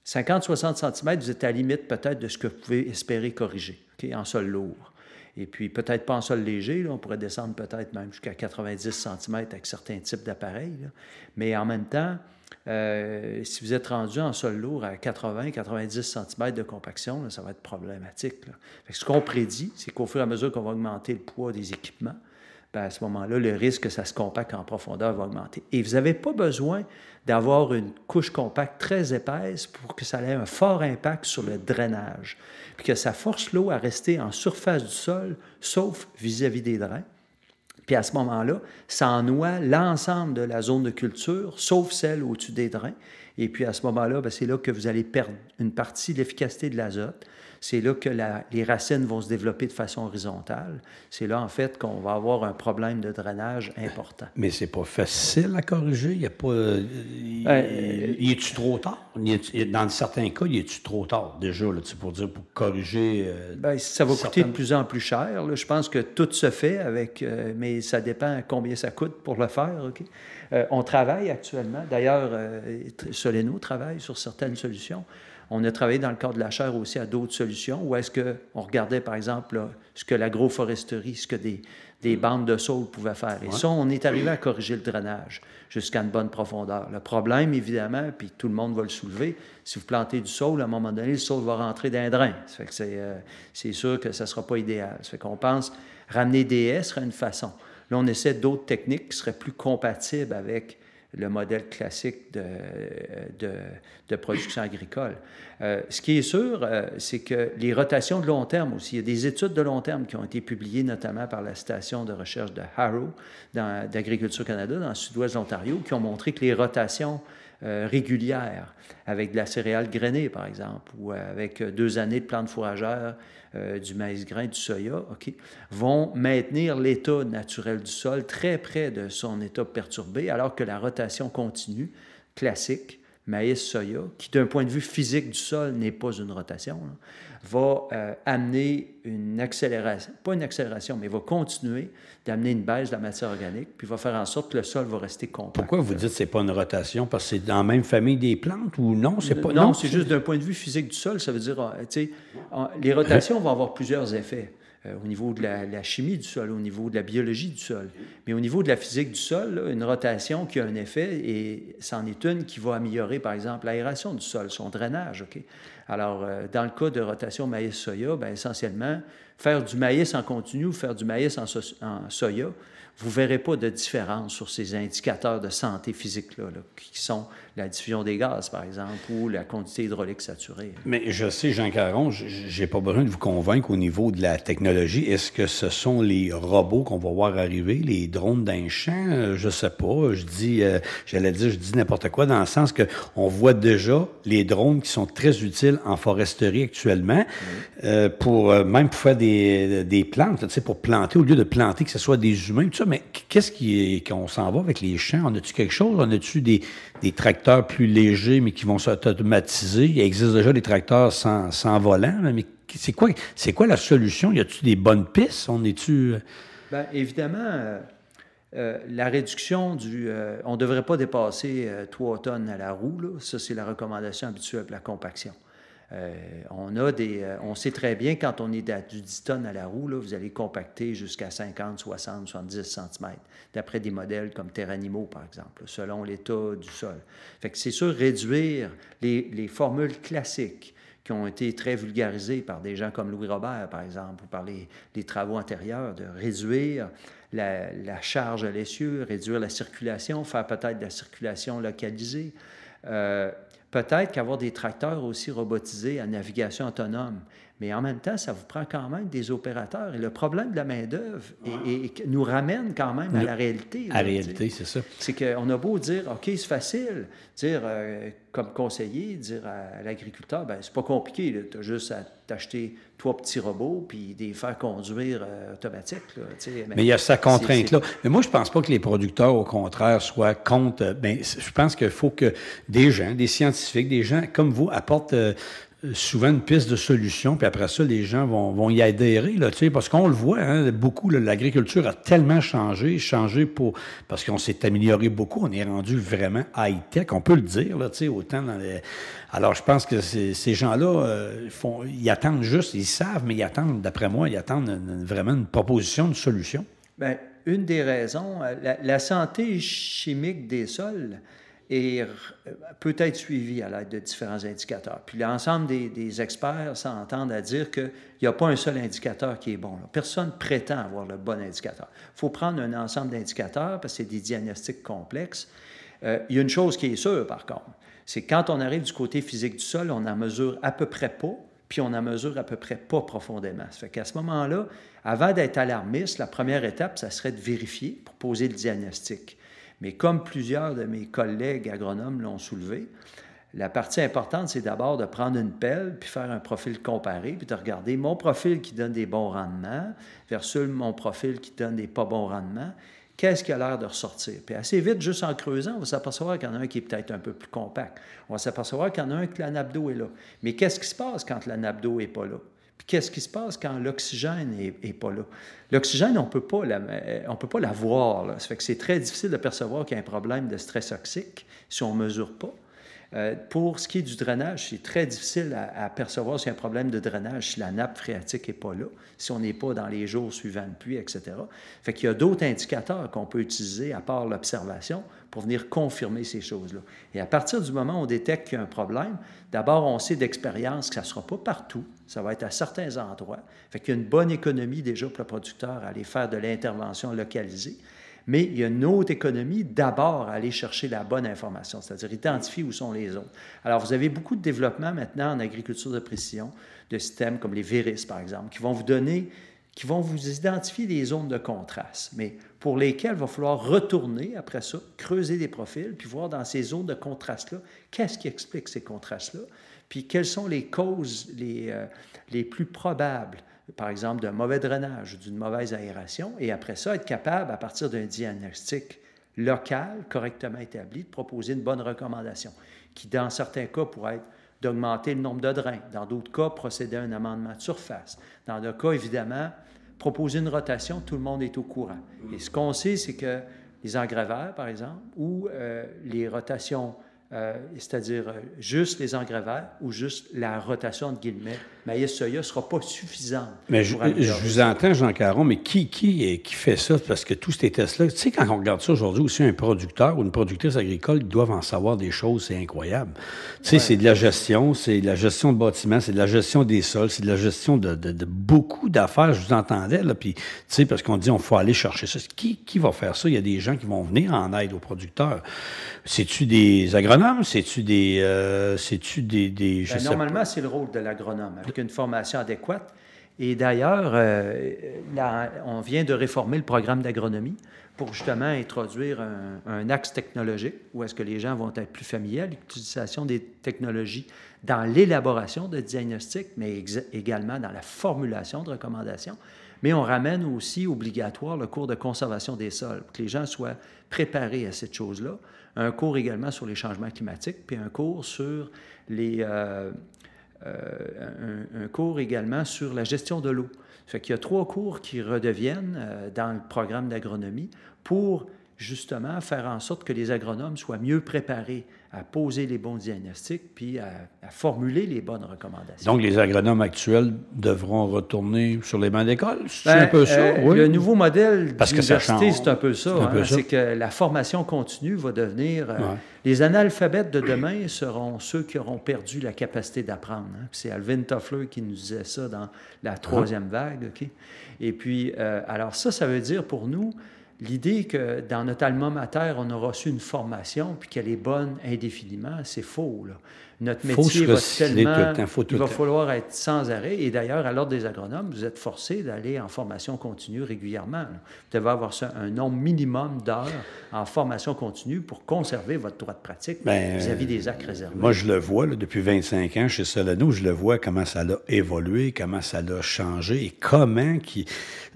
50-60 cm, vous êtes à la limite peut-être de ce que vous pouvez espérer corriger, okay, en sol lourd. Et puis peut-être pas en sol léger, là, on pourrait descendre peut-être même jusqu'à 90 cm avec certains types d'appareils. Là. Mais en même temps, si vous êtes rendu en sol lourd à 80-90 cm de compaction, là, ça va être problématique. Là. Fait que ce qu'on prédit, c'est qu'au fur et à mesure qu'on va augmenter le poids des équipements, bien, à ce moment-là, le risque que ça se compacte en profondeur va augmenter. Et vous n'avez pas besoin d'avoir une couche compacte très épaisse pour que ça ait un fort impact sur le drainage, puis que ça force l'eau à rester en surface du sol, sauf vis-à-vis des drains. Puis à ce moment-là, ça ennoie l'ensemble de la zone de culture, sauf celle au-dessus des drains. Et puis à ce moment-là, bien, c'est là que vous allez perdre une partie de l'efficacité de l'azote. C'est là que les racines vont se développer de façon horizontale. C'est là, en fait, qu'on va avoir un problème de drainage important. Mais c'est pas facile à corriger? Il n'y a pas... y est-tu trop tard? Dans certains cas, y est-tu trop tard, déjà, là, pour corriger... Bien, ça va coûter de plus en plus cher. Là. Je pense que tout se fait avec... mais ça dépend combien ça coûte pour le faire. Okay? On travaille actuellement. D'ailleurs, Soleno travaille sur certaines solutions. On a travaillé dans le cadre de la chaire aussi à d'autres solutions, où est-ce qu'on regardait, par exemple, là, ce que l'agroforesterie, ce que des bandes de saules pouvaient faire. Et ça, on est arrivé à corriger le drainage jusqu'à une bonne profondeur. Le problème, évidemment, puis tout le monde va le soulever, si vous plantez du saule, à un moment donné, le saule va rentrer dans un drain. Ça fait que c'est sûr que ça ne sera pas idéal. Ça fait qu'on pense ramener des haies serait une façon. Là, on essaie d'autres techniques qui seraient plus compatibles avec le modèle classique de production agricole. Ce qui est sûr, c'est que les rotations de long terme aussi, il y a des études de long terme qui ont été publiées notamment par la station de recherche de Harrow d'Agriculture Canada dans le sud-ouest de l'Ontario, qui ont montré que les rotations régulières avec de la céréale grainée, par exemple, ou avec 2 années de plantes fourragères, du maïs grain, du soya, okay, vont maintenir l'état naturel du sol très près de son état perturbé, alors que la rotation continue, classique, maïs-soya, qui d'un point de vue physique du sol n'est pas une rotation, là, va amener une accélération, pas une accélération, mais va continuer d'amener une baisse de la matière organique, puis va faire en sorte que le sol va rester compact. Pourquoi vous dites que ce n'est pas une rotation? Parce que c'est dans la même famille des plantes ou non? Non, c'est juste d'un point de vue physique du sol. Ça veut dire, tu sais, les rotations vont avoir plusieurs effets. Au niveau de la chimie du sol, au niveau de la biologie du sol. Mais au niveau de la physique du sol, là, une rotation qui a un effet, et c'en est une qui va améliorer, par exemple, l'aération du sol, son drainage. Okay? Alors, dans le cas de rotation maïs-soya, bien, essentiellement, faire du maïs en continu ou faire du maïs en soya, vous ne verrez pas de différence sur ces indicateurs de santé physique-là, qui sont la diffusion des gaz, par exemple, ou la quantité hydraulique saturée. Mais je sais, Jean Caron, je n'ai pas besoin de vous convaincre au niveau de la technologie. Est-ce que ce sont les robots qu'on va voir arriver, les drones d'un champ? Je ne sais pas. Je dis n'importe quoi dans le sens qu'on voit déjà les drones qui sont très utiles en foresterie actuellement pour faire des plantes, tu sais, pour planter, au lieu de planter que ce soit des humains, tout ça. Mais qu'est-ce qu'on s'en va avec les champs? On a-tu quelque chose? On a-tu des tracteurs plus légers, mais qui vont s'automatiser? Il existe déjà des tracteurs sans volant, mais c'est quoi la solution? Y a-tu des bonnes pistes? Bien, évidemment, la réduction on ne devrait pas dépasser 3 tonnes à la roue, là. Ça, c'est la recommandation habituelle pour la compaction. On sait très bien, quand on est à du 10 tonnes à la roue, là, vous allez compacter jusqu'à 50, 60, 70 cm, d'après des modèles comme Terranimo, par exemple, selon l'état du sol. Fait que c'est sûr, réduire les formules classiques qui ont été très vulgarisées par des gens comme Louis Robert, par exemple, ou par les travaux antérieurs, de réduire la charge à l'essieu, réduire la circulation, faire peut-être de la circulation localisée, peut-être qu'avoir des tracteurs aussi robotisés à navigation autonome. Mais en même temps, ça vous prend quand même des opérateurs. Et le problème de la main-d'œuvre nous ramène quand même à la réalité. À la réalité, c'est ça. C'est qu'on a beau dire, OK, c'est facile, dire comme conseiller, dire à l'agriculteur, bien, c'est pas compliqué, tu as juste à t'acheter 3 petits robots puis des faire conduire automatiques. Mais il y a sa contrainte-là. Mais moi, je pense pas que les producteurs, au contraire, soient contre. Je pense qu'il faut que des gens, des scientifiques, des gens comme vous apportent souvent une piste de solution, puis après ça, les gens vont y adhérer, là, parce qu'on le voit, hein, beaucoup, là, l'agriculture a tellement changé parce qu'on s'est amélioré beaucoup, on est rendu vraiment high-tech, on peut le dire, là, autant dans les... Alors, je pense que ces gens-là, ils attendent juste, ils savent, mais ils attendent, d'après moi, ils attendent vraiment une proposition, une solution. Bien, une des raisons, la santé chimique des sols peut être suivi à l'aide de différents indicateurs. Puis l'ensemble des experts s'entendent à dire qu'il n'y a pas un seul indicateur qui est bon. Là. Personne ne prétend avoir le bon indicateur. Il faut prendre un ensemble d'indicateurs parce que c'est des diagnostics complexes. Il y a une chose qui est sûre, par contre, c'est que quand on arrive du côté physique du sol, on en mesure à peu près pas, puis on en mesure à peu près pas profondément. Ça fait qu'à ce moment-là, avant d'être alarmiste, la première étape, ça serait de vérifier pour poser le diagnostic. Mais comme plusieurs de mes collègues agronomes l'ont soulevé, la partie importante, c'est d'abord de prendre une pelle puis faire un profil comparé, puis de regarder mon profil qui donne des bons rendements versus mon profil qui donne des pas bons rendements. Qu'est-ce qui a l'air de ressortir? Puis assez vite, juste en creusant, on va s'apercevoir qu'il y en a un qui est peut-être un peu plus compact. On va s'apercevoir qu'il y en a un que la nappe d'eau est là. Mais qu'est-ce qui se passe quand la nappe d'eau n'est pas là? Puis qu'est-ce qui se passe quand l'oxygène n'est pas là? L'oxygène, on ne peut pas la voir. Là. Ça fait que c'est très difficile de percevoir qu'il y a un problème de stress oxyque si on ne mesure pas. Pour ce qui est du drainage, c'est très difficile à percevoir s'il y a un problème de drainage si la nappe phréatique n'est pas là, si on n'est pas dans les jours suivants de pluie, etc. Fait qu'il y a d'autres indicateurs qu'on peut utiliser à part l'observation pour venir confirmer ces choses-là. Et à partir du moment où on détecte qu'il y a un problème, d'abord, on sait d'expérience que ça ne sera pas partout, ça va être à certains endroits. Fait qu'il y a une bonne économie déjà pour le producteur à aller faire de l'intervention localisée. Mais il y a une autre économie, d'abord, à aller chercher la bonne information, c'est-à-dire identifier où sont les autres. Alors, vous avez beaucoup de développement maintenant en agriculture de précision, de systèmes comme les VERIS, par exemple, qui vont vous identifier des zones de contraste, mais pour lesquelles il va falloir retourner, après ça, creuser des profils, puis voir dans ces zones de contraste-là, qu'est-ce qui explique ces contrastes-là, puis quelles sont les causes les plus probables, par exemple, d'un mauvais drainage ou d'une mauvaise aération, et après ça, être capable, à partir d'un diagnostic local, correctement établi, de proposer une bonne recommandation, qui, dans certains cas, pourrait être d'augmenter le nombre de drains, dans d'autres cas, procéder à un amendement de surface, dans d'autres cas, évidemment, proposer une rotation, tout le monde est au courant. Et ce qu'on sait, c'est que les engrais verts, par exemple, ou les rotations, c'est-à-dire juste les engrais verts ou juste la rotation, entre guillemets, maïs-soya ne sera pas suffisante. Mais je vous entends, Jean Caron, mais qui fait ça? Parce que tous ces tests-là, tu sais, quand on regarde ça aujourd'hui, aussi un producteur ou une productrice agricole, ils doivent en savoir des choses, c'est incroyable. Tu sais, c'est de la gestion, c'est de la gestion de bâtiments, c'est de la gestion des sols, c'est de la gestion de beaucoup d'affaires, je vous entendais, là, puis, tu sais, parce qu'on dit, on faut aller chercher ça. Qui va faire ça? Il y a des gens qui vont venir en aide aux producteurs. C'est-tu des agronomes? C'est-tu des normalement, c'est le rôle de l'agronome, avec une formation adéquate. Et d'ailleurs, on vient de réformer le programme d'agronomie pour justement introduire un axe technologique où est-ce que les gens vont être plus familiers à l'utilisation des technologies dans l'élaboration de diagnostics, mais également dans la formulation de recommandations. Mais on ramène aussi obligatoire le cours de conservation des sols, pour que les gens soient préparés à cette chose-là. Un cours également sur les changements climatiques, puis un cours sur un cours également sur la gestion de l'eau. Ça fait qu'il y a 3 cours qui redeviennent dans le programme d'agronomie pour justement faire en sorte que les agronomes soient mieux préparés à poser les bons diagnostics puis à formuler les bonnes recommandations. Donc, les agronomes actuels devront retourner sur les bancs d'école? C'est un peu ça? Oui. Le nouveau modèle d'université, c'est un peu ça. Ça. C'est que la formation continue va devenir... Les analphabètes de demain seront ceux qui auront perdu la capacité d'apprendre. Hein. C'est Alvin Toffler qui nous disait ça dans la 3e vague. Okay? Et puis, alors ça veut dire pour nous... L'idée que dans notre alma mater, on a reçu une formation puis qu'elle est bonne indéfiniment, c'est faux. Là. Notre métier va tellement... Il va falloir être sans arrêt. Et d'ailleurs, à l'Ordre des agronomes, vous êtes forcés d'aller en formation continue régulièrement. Là. Vous devez avoir un nombre minimum d'heures en formation continue pour conserver votre droit de pratique vis-à-vis des actes réservés. Moi, je le vois là, depuis 25 ans chez Solano, je le vois comment ça a évolué, comment ça a changé et comment...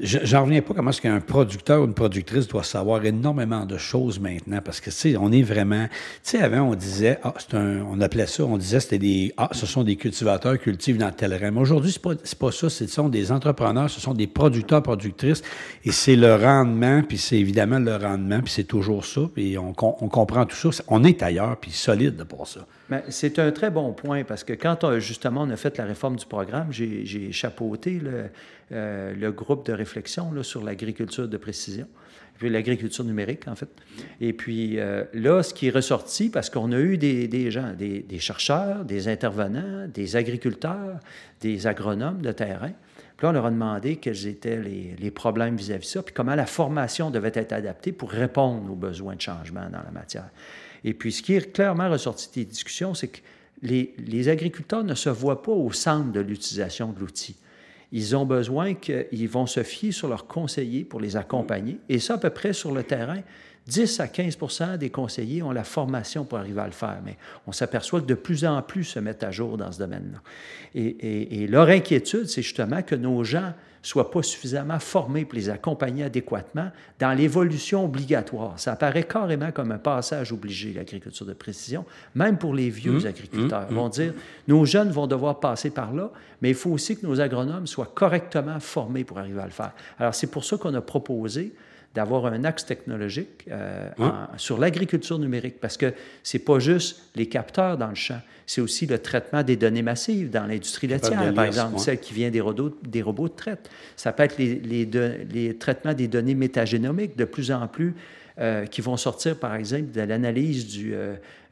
J'en reviens pas comment est-ce qu'un producteur ou une productrice doit savoir énormément de choses maintenant parce que, tu sais, on est vraiment... Tu sais, avant, on disait, on appelait ça, on on disait que ce sont des cultivateurs qui cultivent dans tel rang. Mais aujourd'hui, c'est pas ça. Ce sont des entrepreneurs, ce sont des producteurs, productrices, et c'est le rendement, puis c'est évidemment le rendement, puis c'est toujours ça, puis on comprend tout ça. On est ailleurs, puis solide pour ça. Bien, c'est un très bon point, parce que quand justement on a fait la réforme du programme, j'ai chapeauté le groupe de réflexion là, sur l'agriculture de précision, puis l'agriculture numérique, en fait. Et puis là, ce qui est ressorti, parce qu'on a eu des gens, des chercheurs, des intervenants, des agriculteurs, des agronomes de terrain. Puis là, on leur a demandé quels étaient les problèmes vis-à-vis de ça, puis comment la formation devait être adaptée pour répondre aux besoins de changement dans la matière. Et puis, ce qui est clairement ressorti des discussions, c'est que les agriculteurs ne se voient pas au centre de l'utilisation de l'outil. Ils ont besoin qu'ils vont se fier sur leurs conseillers pour les accompagner. Et ça, à peu près sur le terrain, 10 à 15 % des conseillers ont la formation pour arriver à le faire. Mais on s'aperçoit que de plus en plus se mettent à jour dans ce domaine-là. Et leur inquiétude, c'est justement que nos gens ne soient pas suffisamment formés pour les accompagner adéquatement dans l'évolution obligatoire. Ça apparaît carrément comme un passage obligé, l'agriculture de précision, même pour les vieux agriculteurs. Ils vont dire, nos jeunes vont devoir passer par là, mais il faut aussi que nos agronomes soient correctement formés pour arriver à le faire. Alors, c'est pour ça qu'on a proposé d'avoir un axe technologique sur l'agriculture numérique, parce que c'est pas juste les capteurs dans le champ, c'est aussi le traitement des données massives dans l'industrie laitière, par exemple, celle qui vient des robots de traite. Ça peut être les traitements des données métagénomiques de plus en plus qui vont sortir, par exemple, de l'analyse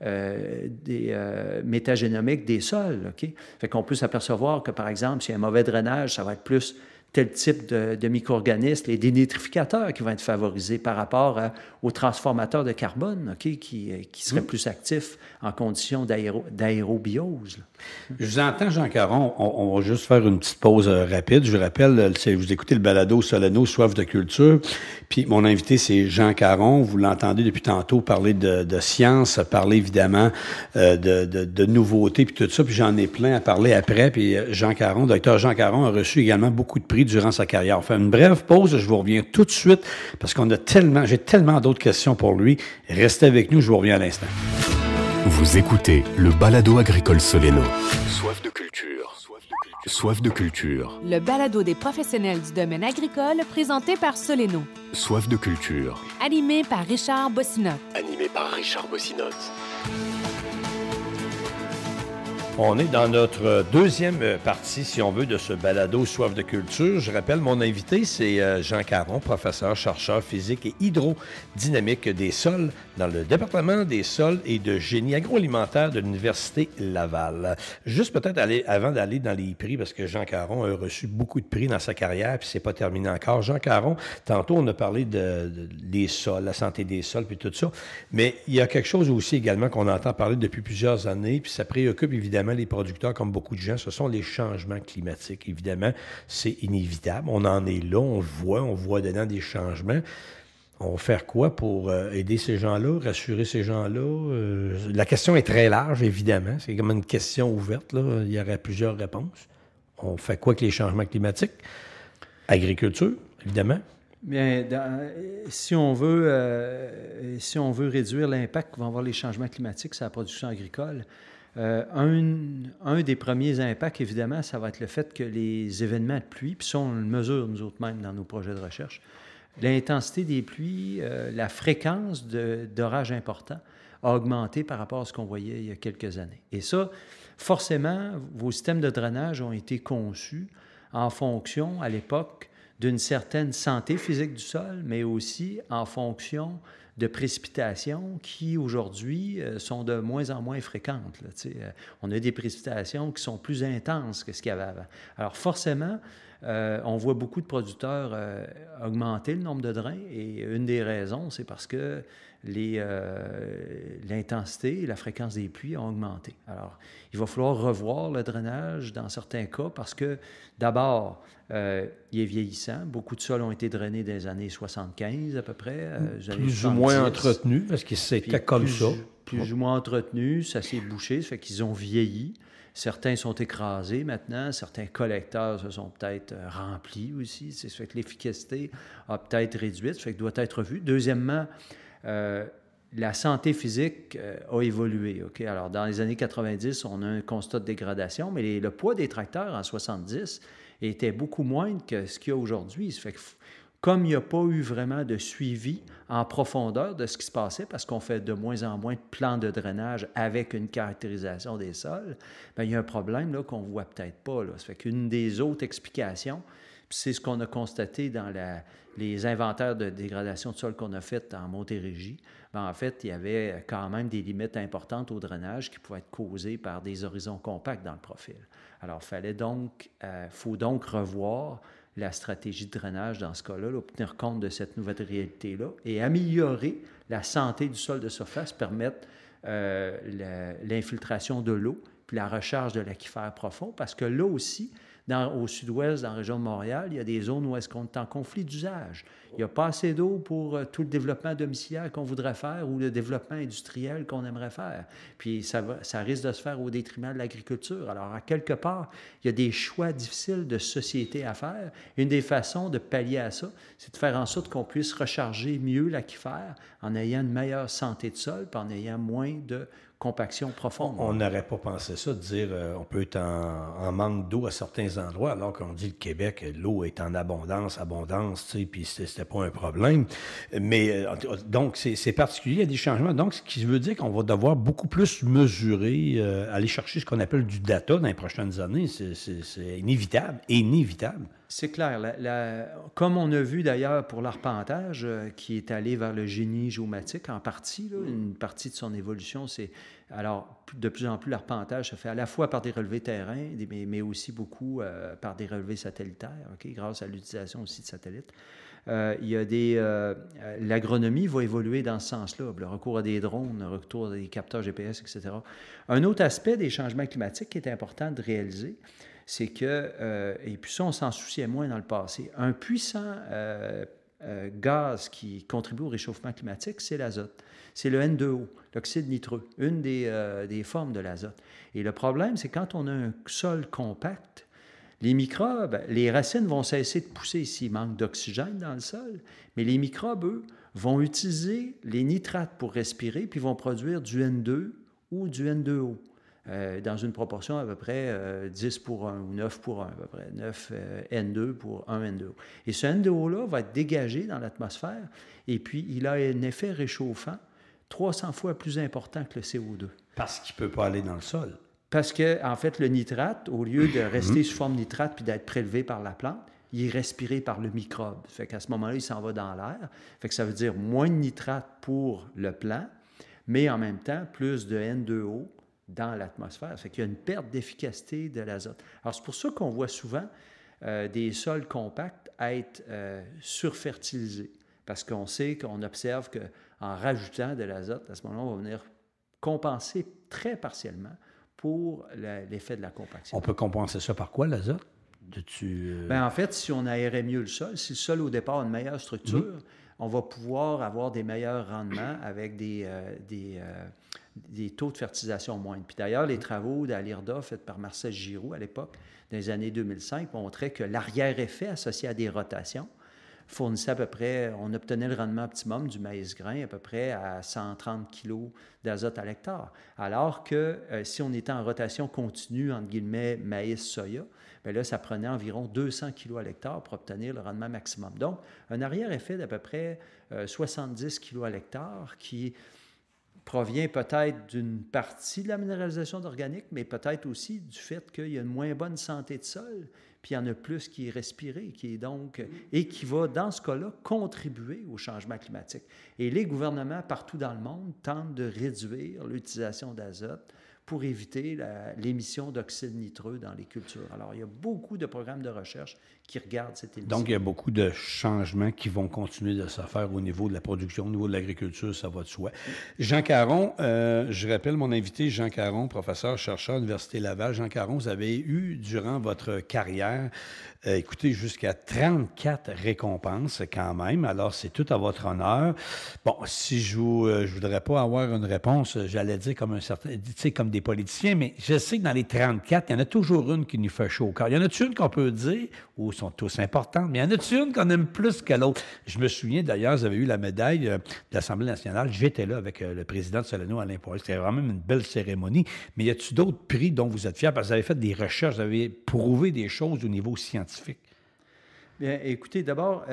des métagénomiques des sols. Okay? Fait qu'on peut s'apercevoir que, par exemple, s'il y a un mauvais drainage, ça va être plus tel type de micro-organismes, les dénitrificateurs qui vont être favorisés par rapport aux transformateurs de carbone, okay, qui seraient plus actifs en conditions d'aérobiose. Je vous entends, Jean Caron. On va juste faire une petite pause rapide. Je vous rappelle, vous écoutez le balado Soleno, Soif de culture. Puis mon invité, c'est Jean Caron. Vous l'entendez depuis tantôt parler de science, parler évidemment de nouveautés, puis tout ça. Puis j'en ai plein à parler après. Puis Jean Caron, docteur Jean Caron, a reçu également beaucoup de prix durant sa carrière. On fait une brève pause. Je vous reviens tout de suite parce j'ai tellement d'autres questions pour lui. Restez avec nous. Je vous reviens à l'instant. Vous écoutez le balado agricole Soleno. Soif de culture. Soif de culture. Le balado des professionnels du domaine agricole présenté par Soleno. Soif de culture. Animé par Richard Bossinotte. On est dans notre deuxième partie, si on veut, de ce balado Soif de culture. Je rappelle, mon invité, c'est Jean Caron, professeur, chercheur physique et hydrodynamique des sols dans le département des sols et de génie agroalimentaire de l'Université Laval. Juste peut-être avant d'aller dans les prix, parce que Jean Caron a reçu beaucoup de prix dans sa carrière, puis c'est pas terminé encore. Jean Caron, tantôt, on a parlé des sols, la santé des sols, puis tout ça. Mais il y a quelque chose aussi également qu'on entend parler depuis plusieurs années, puis ça préoccupe évidemment les producteurs, comme beaucoup de gens, ce sont les changements climatiques. Évidemment, c'est inévitable. On en est là, on voit dedans des changements. On va faire quoi pour aider ces gens-là, rassurer ces gens-là? La question est très large, évidemment. C'est comme une question ouverte, là. Il y aurait plusieurs réponses. On fait quoi avec les changements climatiques? Agriculture, évidemment. Bien, si on veut réduire l'impact que vont avoir les changements climatiques sur la production agricole, un des premiers impacts, évidemment, ça va être le fait que les événements de pluie, puis ça, on le mesure nous autres mêmes dans nos projets de recherche, l'intensité des pluies, la fréquence d'orages importants a augmenté par rapport à ce qu'on voyait il y a quelques années. Et ça, forcément, vos systèmes de drainage ont été conçus en fonction, à l'époque, d'une certaine santé physique du sol, mais aussi en fonction de précipitations qui, aujourd'hui, sont de moins en moins fréquentes. Là, on a des précipitations qui sont plus intenses que ce qu'il y avait avant. Alors, forcément, on voit beaucoup de producteurs augmenter le nombre de drains, et une des raisons, c'est parce que l'intensité et la fréquence des pluies ont augmenté. Alors, il va falloir revoir le drainage dans certains cas parce que, d'abord, il est vieillissant. Beaucoup de sols ont été drainés dans les années 75 à peu près. Plus ou moins entretenus, parce que c'était comme ça. Plus ou moins entretenus, ça s'est bouché, ça fait qu'ils ont vieilli. Certains sont écrasés maintenant, certains collecteurs se sont peut-être remplis aussi. Ça fait que l'efficacité a peut-être réduite, ça fait que doit être revu. Deuxièmement, la santé physique a évolué. Okay? Alors, dans les années 90, on a un constat de dégradation, mais le poids des tracteurs en 70 était beaucoup moindre que ce qu'il y a aujourd'hui. Ça fait que, comme il n'y a pas eu vraiment de suivi en profondeur de ce qui se passait, parce qu'on fait de moins en moins de plans de drainage avec une caractérisation des sols, bien, il y a un problème là, qu'on ne voit peut-être pas. Là. Ça fait qu'une des autres explications, puis c'est ce qu'on a constaté dans les inventaires de dégradation de sol qu'on a fait en Montérégie, bien, en fait, il y avait quand même des limites importantes au drainage qui pouvaient être causées par des horizons compacts dans le profil. Alors, faut donc revoir la stratégie de drainage dans ce cas-là, là, pour tenir compte de cette nouvelle réalité-là et améliorer la santé du sol de surface, permettre l'infiltration de l'eau puis la recharge de l'aquifère profond, parce que là aussi, au sud-ouest, dans la région de Montréal, il y a des zones où est-ce qu'on est en conflit d'usage. Il n'y a pas assez d'eau pour tout le développement domiciliaire qu'on voudrait faire ou le développement industriel qu'on aimerait faire. Puis ça risque de se faire au détriment de l'agriculture. Alors, à quelque part, il y a des choix difficiles de société à faire. Une des façons de pallier à ça, c'est de faire en sorte qu'on puisse recharger mieux l'aquifère en ayant une meilleure santé de sol puis en ayant moins de compaction profonde. On n'aurait pas pensé ça, de dire on peut être en manque d'eau à certains endroits, alors qu'on dit le Québec, l'eau est en abondance, tu sais, puis c'était pas un problème. Mais donc, c'est particulier, il y a des changements. Donc, ce qui veut dire qu'on va devoir beaucoup plus mesurer, aller chercher ce qu'on appelle du data dans les prochaines années. C'est inévitable. C'est clair. Comme on a vu d'ailleurs pour l'arpentage, qui est allé vers le génie géomatique en partie, là, une partie de son évolution, c'est... Alors, de plus en plus, l'arpentage se fait à la fois par des relevés terrain, mais aussi beaucoup par des relevés satellitaires, okay, grâce à l'utilisation aussi de satellites. Il y a l'agronomie va évoluer dans ce sens-là, le recours à des drones, le recours à des capteurs GPS, etc. Un autre aspect des changements climatiques qui est important de réaliser, c'est que, et puis ça, on s'en souciait moins dans le passé, un puissant gaz qui contribue au réchauffement climatique, c'est l'azote. C'est le N2O, l'oxyde nitreux, une des formes de l'azote. Et le problème, c'est quand on a un sol compact, les microbes, les racines vont cesser de pousser s'il manque d'oxygène dans le sol, mais les microbes, eux, vont utiliser les nitrates pour respirer, puis vont produire du N2 ou du N2O. Dans une proportion à peu près 10 pour 1 ou 9 pour 1, à peu près 9 N2 pour 1 N2O. Et ce N2O-là va être dégagé dans l'atmosphère et puis il a un effet réchauffant 300 fois plus important que le CO2. Parce qu'il ne peut pas aller dans le sol. Parce que, en fait, le nitrate, au lieu de rester sous forme nitrate puis d'être prélevé par la plante, il est respiré par le microbe. Fait qu'à ce moment-là, il s'en va dans l'air. Fait que ça veut dire moins de nitrate pour le plant, mais en même temps, plus de N2O dans l'atmosphère. Ça fait qu'il y a une perte d'efficacité de l'azote. Alors, c'est pour ça qu'on voit souvent des sols compacts être surfertilisés. Parce qu'on sait, qu'on observe qu'en rajoutant de l'azote, à ce moment-là, on va venir compenser très partiellement pour l'effet de la compaction. On peut compenser ça par quoi, l'azote? En fait, si on aérait mieux le sol, si le sol au départ a une meilleure structure, on va pouvoir avoir des meilleurs rendements avec des taux de fertilisation moindres. Puis d'ailleurs, les travaux à l'IRDA faits par Marcel Giroux à l'époque, dans les années 2005, montraient que l'arrière-effet associé à des rotations fournissait à peu près, on obtenait le rendement optimum du maïs grain à peu près à 130 kg d'azote à l'hectare. Alors que si on était en rotation continue, entre guillemets, maïs-soya, bien là, ça prenait environ 200 kg à l'hectare pour obtenir le rendement maximum. Donc, un arrière-effet d'à peu près 70 kg à l'hectare qui provient peut-être d'une partie de la minéralisation d'organique, mais peut-être aussi du fait qu'il y a une moins bonne santé de sol, puis il y en a plus qui est respiré, et qui va, dans ce cas-là, contribuer au changement climatique. Et les gouvernements partout dans le monde tentent de réduire l'utilisation d'azote pour éviter l'émission d'oxyde nitreux dans les cultures. Alors, il y a beaucoup de programmes de recherche qui regardent cette émission. Donc, il y a beaucoup de changements qui vont continuer de se faire au niveau de la production, au niveau de l'agriculture, ça va de soi. Jean Caron, je rappelle mon invité, Jean Caron, professeur, chercheur à l'Université Laval. Jean Caron, vous avez eu, durant votre carrière, écoutez, jusqu'à 34 récompenses quand même. Alors, c'est tout à votre honneur. Bon, si je voudrais pas avoir une réponse, j'allais dire comme un certain, tu sais, comme des politiciens, mais je sais que dans les 34, il y en a toujours une qui nous fait chaud au cœur. Il y en a-tu une qu'on peut dire, ou sont tous importantes, mais il y en a-tu une qu'on aime plus que l'autre? Je me souviens, d'ailleurs, vous avez eu la médaille de l'Assemblée nationale. J'étais là avec le président de Soleno, Alain Poirier. C'était vraiment une belle cérémonie. Mais y a-tu d'autres prix dont vous êtes fiers? Parce que vous avez fait des recherches, vous avez prouvé des choses au niveau scientifique. Bien, écoutez, d'abord,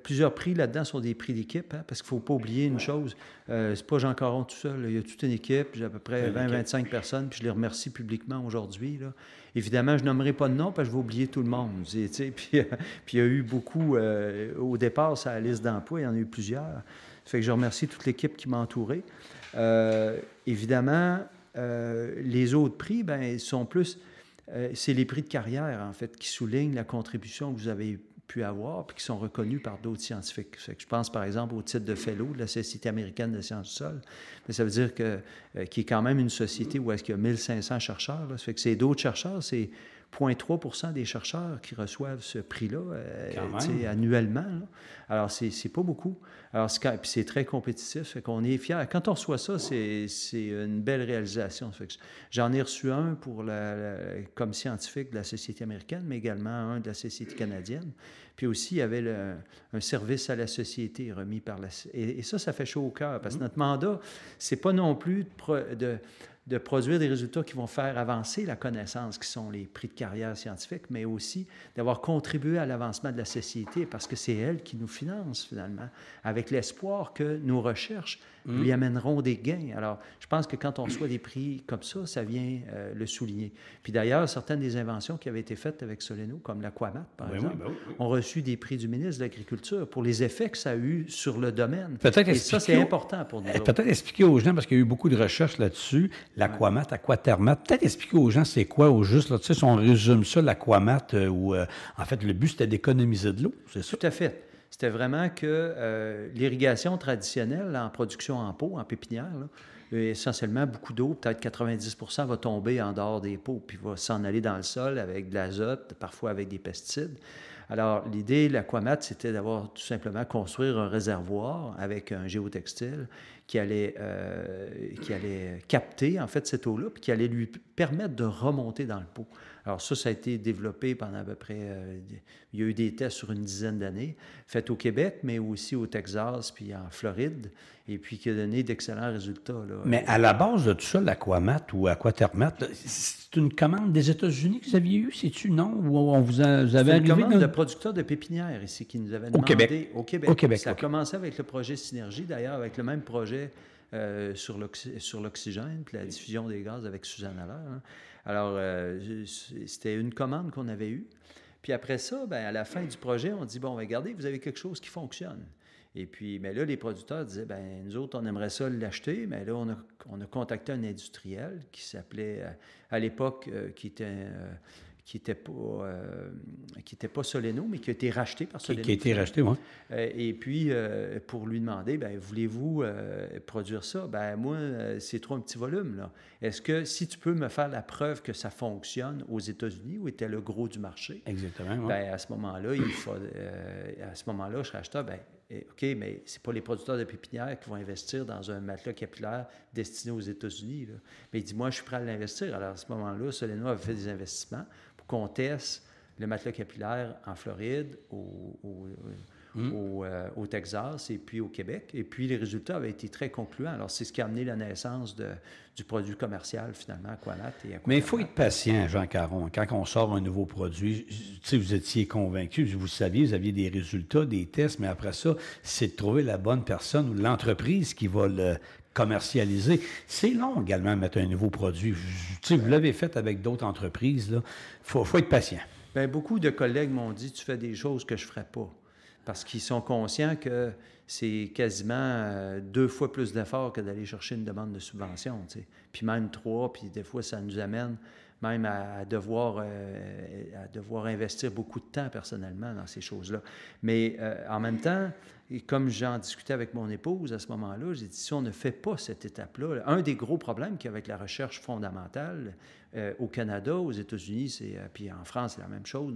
plusieurs prix là-dedans sont des prix d'équipe, hein, parce qu'il ne faut pas oublier une chose, c'est pas Jean Caron tout seul, il y a toute une équipe, j'ai à peu près 20-25 personnes, puis je les remercie publiquement aujourd'hui. Là. Évidemment, je nommerai pas de nom, parce que je vais oublier tout le monde. Puis il y a eu beaucoup, au départ, sur la liste d'emploi, il y en a eu plusieurs. Ça fait que je remercie toute l'équipe qui m'a entouré. Évidemment, les autres prix, ben, sont plus... c'est les prix de carrière, en fait, qui soulignent la contribution que vous avez pu avoir puis qui sont reconnus par d'autres scientifiques. Ça fait que je pense, par exemple, au titre de Fellow de la Société américaine de sciences du sol. Mais ça veut dire que qui est quand même une société où est-ce qu'il y a 1500 chercheurs. Là. Ça fait que c'est d'autres chercheurs, c'est 0,3% des chercheurs qui reçoivent ce prix-là annuellement. Là. Alors, c'est pas beaucoup. Alors, puis c'est très compétitif. Ça fait qu'on est fiers. Quand on reçoit ça, c'est une belle réalisation. Ça fait que j'en ai reçu un comme scientifique de la Société américaine, mais également un de la Société canadienne. Puis aussi, il y avait un service à la société remis par la... Et ça fait chaud au cœur, parce que notre mandat, c'est pas non plus de produire des résultats qui vont faire avancer la connaissance, qui sont les prix de carrière scientifique, mais aussi d'avoir contribué à l'avancement de la société, parce que c'est elle qui nous finance, finalement, avec l'espoir que nos recherches lui amèneront des gains. Alors, je pense que quand on reçoit des prix comme ça vient le souligner. Puis d'ailleurs, certaines des inventions qui avaient été faites avec Soleno, comme l'Aquamat, par exemple, ont reçu des prix du ministre de l'Agriculture pour les effets que ça a eu sur le domaine. Et ça, c'est important pour nous. Peut-être expliquer aux gens, parce qu'il y a eu beaucoup de recherches là-dessus, l'Aquamat, Aquatermat. Peut-être expliquer aux gens c'est quoi au juste, là, tu sais, si on résume ça, l'Aquamat, où en fait, le but, c'était d'économiser de l'eau, c'est ça? Tout à fait. C'était vraiment que l'irrigation traditionnelle en production en pot, en pépinière, là, essentiellement beaucoup d'eau, peut-être 90% va tomber en dehors des pots, puis va s'en aller dans le sol avec de l'azote, parfois avec des pesticides. Alors, l'idée, l'Aquamat, c'était d'avoir tout simplement construire un réservoir avec un géotextile qui allait capter, en fait, cette eau-là, puis qui allait lui permettre de remonter dans le pot. Alors ça a été développé pendant à peu près... il y a eu des tests sur une dizaine d'années, faits au Québec, mais aussi au Texas, puis en Floride, et puis qui a donné d'excellents résultats. Là. Mais à la base de tout ça, l'Aquamat ou Aquatermat, c'est une commande des États-Unis que vous aviez eue, c'est-tu, non? Ou vous avez arrivé... C'est une commande de producteurs de pépinières ici qui nous avaient demandé... Au Québec. Ça a commencé avec le projet Synergie, d'ailleurs, avec le même projet sur l'oxygène, puis la diffusion des gaz avec Suzanne Allaire. Hein. Alors, c'était une commande qu'on avait eue. Puis après ça, ben, à la fin du projet, on dit, bon, regardez, vous avez quelque chose qui fonctionne. Et puis, mais là, les producteurs disaient, ben nous autres, on aimerait ça l'acheter, mais là, on a contacté un industriel qui s'appelait, à l'époque, qui était pas Soleno, mais qui a été racheté par Soleno. Qui a été racheté, oui. Et puis, pour lui demander, ben voulez-vous produire ça? Ben moi, c'est trop un petit volume, là. Est-ce que, si tu peux me faire la preuve que ça fonctionne aux États-Unis, où était le gros du marché? Exactement, oui. Ben à ce moment-là, je serais acheteur, ben OK, mais c'est pas les producteurs de pépinières qui vont investir dans un matelas capillaire destiné aux États-Unis, là. Mais il dit, moi, je suis prêt à l'investir. Alors, à ce moment-là, Soleno avait fait des investissements pour qu'on teste le matelas capillaire en Floride, au Texas et puis au Québec. Et puis, les résultats avaient été très concluants. Alors, c'est ce qui a amené la naissance du produit commercial, finalement, Aquamat et Aquatermat. Mais il faut être patient, Jean Caron. Quand on sort un nouveau produit, tu sais, vous étiez convaincu, vous saviez, vous aviez des résultats, des tests, mais après ça, c'est de trouver la bonne personne ou l'entreprise qui va le commercialiser. C'est long également de mettre un nouveau produit. Tu sais, vous l'avez fait avec d'autres entreprises, là. Faut être patient. Bien, beaucoup de collègues m'ont dit, tu fais des choses que je ne ferais pas. Parce qu'ils sont conscients que c'est quasiment 2 fois plus d'efforts que d'aller chercher une demande de subvention, tu sais. Puis même 3, puis des fois, ça nous amène même à devoir investir beaucoup de temps personnellement dans ces choses-là. Mais en même temps, et comme j'en discutais avec mon épouse à ce moment-là, j'ai dit, si on ne fait pas cette étape-là, un des gros problèmes qu'il y a avec la recherche fondamentale au Canada, aux États-Unis, puis en France, c'est la même chose.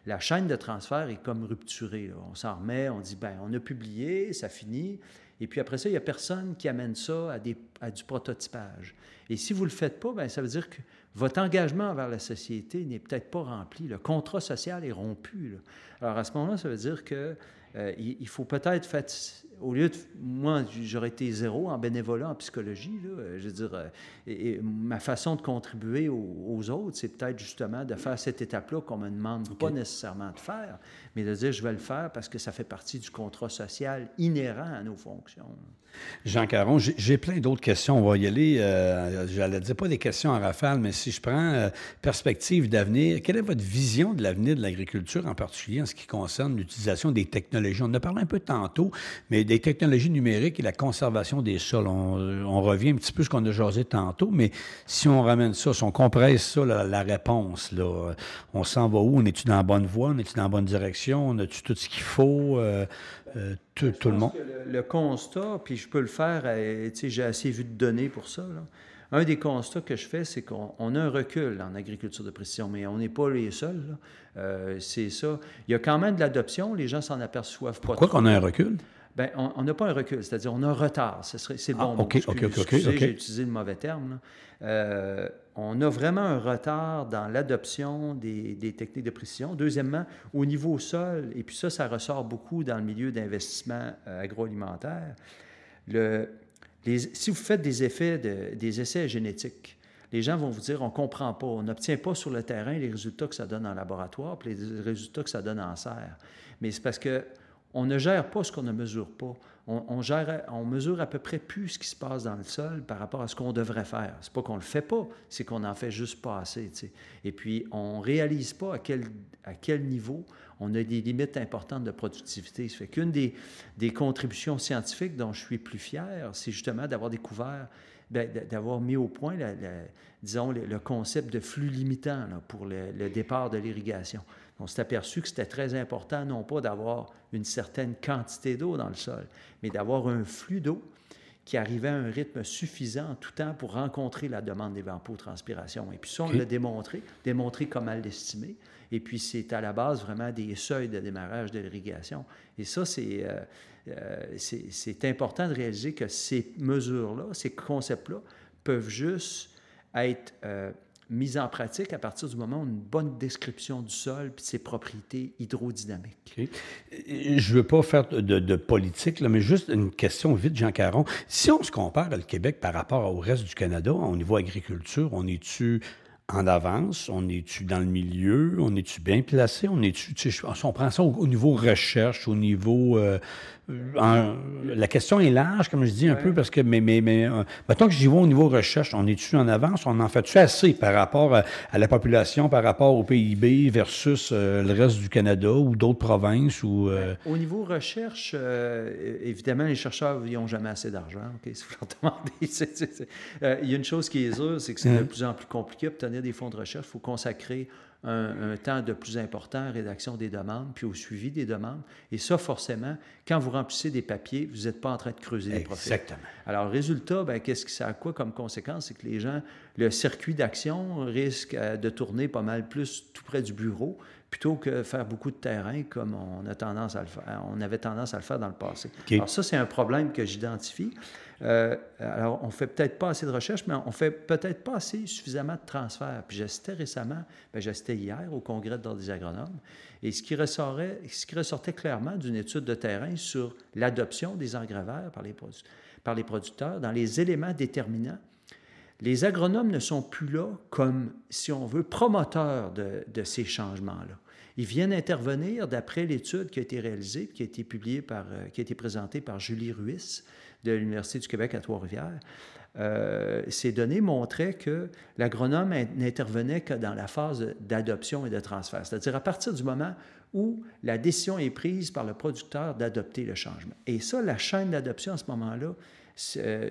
La chaîne de transfert est comme rupturée. Là. On s'en remet, on dit, ben on a publié, ça finit. Et puis après ça, il n'y a personne qui amène ça à des à du prototypage. Et si vous ne le faites pas, bien, ça veut dire que votre engagement envers la société n'est peut-être pas rempli. Le contrat social est rompu, là. Alors, à ce moment-là, ça veut dire que il faut peut-être faire... Au lieu de... Moi, j'aurais été 0 en bénévolat, en psychologie, là, je veux dire, et ma façon de contribuer aux autres, c'est peut-être justement de faire cette étape-là qu'on ne me demande pas nécessairement de faire, mais de dire je vais le faire parce que ça fait partie du contrat social inhérent à nos fonctions. Jean Caron, j'ai plein d'autres questions. On va y aller. J'allais dire pas des questions en rafale, mais si je prends perspective d'avenir, quelle est votre vision de l'avenir de l'agriculture, en particulier en ce qui concerne l'utilisation des technologies? On en a parlé un peu tantôt, mais des technologies numériques et la conservation des sols. On revient un petit peu à ce qu'on a jasé tantôt, mais si on ramène ça, si on compresse ça, la réponse, là, on s'en va où? On est-tu dans la bonne voie? On est-tu dans la bonne direction? On a-tu tout ce qu'il faut? Tout le monde? Le constat, puis je peux le faire, j'ai assez vu de données pour ça, là. Un des constats que je fais, c'est qu'on a un recul en agriculture de précision, mais on n'est pas les seuls, là. C'est ça. Il y a quand même de l'adoption, les gens s'en aperçoivent pas. Pourquoi qu'on a un recul? Bien, on n'a pas un recul, c'est-à-dire on a un retard. C'est le bon mot. OK. J'ai utilisé le mauvais terme, là. On a vraiment un retard dans l'adoption des techniques de précision. Deuxièmement, au niveau sol, et puis ça ressort beaucoup dans le milieu d'investissement agroalimentaire, si vous faites des essais génétiques, les gens vont vous dire on ne comprend pas, on n'obtient pas sur le terrain les résultats que ça donne en laboratoire, puis les résultats que ça donne en serre. Mais c'est parce que on ne gère pas ce qu'on ne mesure pas. On mesure à peu près plus ce qui se passe dans le sol par rapport à ce qu'on devrait faire. C'est pas qu'on le fait pas, c'est qu'on en fait juste pas assez, tu sais. Et puis, on réalise pas à quel niveau on a des limites importantes de productivité. Ça fait qu'une des contributions scientifiques dont je suis plus fier, c'est justement d'avoir découvert, d'avoir mis au point, disons, le concept de flux limitant là, pour le départ de l'irrigation. On s'est aperçu que c'était très important, non pas d'avoir une certaine quantité d'eau dans le sol, mais d'avoir un flux d'eau qui arrivait à un rythme suffisant en tout temps pour rencontrer la demande d'évapotranspiration. Et puis ça, on l'a démontré comment l'estimer. Et puis c'est à la base vraiment des seuils de démarrage de l'irrigation. Et ça, c'est important de réaliser que ces mesures-là, ces concepts-là, peuvent juste être mise en pratique à partir du moment où on a une bonne description du sol et de ses propriétés hydrodynamiques. Okay. Je ne veux pas faire de politique, là, mais juste une question vite, Jean Caron. Si on se compare le Québec par rapport au reste du Canada, au niveau agriculture, on est-tu en avance? On est-tu dans le milieu? On est-tu bien placé? On est-tu, si on prend ça au niveau recherche, au niveau... la question est large, comme je dis un peu, parce que, mais mettons que j'y vais au niveau recherche, on est-tu en avance? On en fait-tu assez par rapport à la population, par rapport au PIB versus le reste du Canada ou d'autres provinces? Ou, Au niveau recherche, évidemment, les chercheurs n'ont jamais assez d'argent. Okay, si vous leur demandez. Il y a une chose qui est sûre, c'est que c'est de plus en plus compliqué d'obtenir des fonds de recherche. Il faut consacrer un temps de plus important à la rédaction des demandes, puis au suivi des demandes. Et ça, forcément, quand vous remplissez des papiers, vous n'êtes pas en train de creuser les profils. Exactement. Alors, résultat, qu'est-ce que ça a quoi comme conséquence? C'est que les gens, le circuit d'action risque de tourner pas mal plus tout près du bureau, plutôt que faire beaucoup de terrain comme on avait tendance à le faire dans le passé. Okay. Alors ça, c'est un problème que j'identifie. Alors, on ne fait peut-être pas assez de recherche, mais on ne fait peut-être pas suffisamment de transferts. Puis j'assistais récemment, j'assistais hier au congrès de l'Ordre des agronomes, et ce qui ressortait clairement d'une étude de terrain sur l'adoption des engrais verts par les producteurs dans les éléments déterminants. Les agronomes ne sont plus là comme, si on veut, promoteurs de ces changements-là. Ils viennent intervenir d'après l'étude qui a été réalisée, qui a été qui a été présentée par Julie Ruiz de l'Université du Québec à Trois-Rivières. Ces données montraient que l'agronome n'intervenait que dans la phase d'adoption et de transfert, c'est-à-dire à partir du moment où la décision est prise par le producteur d'adopter le changement. Et ça, la chaîne d'adoption à ce moment-là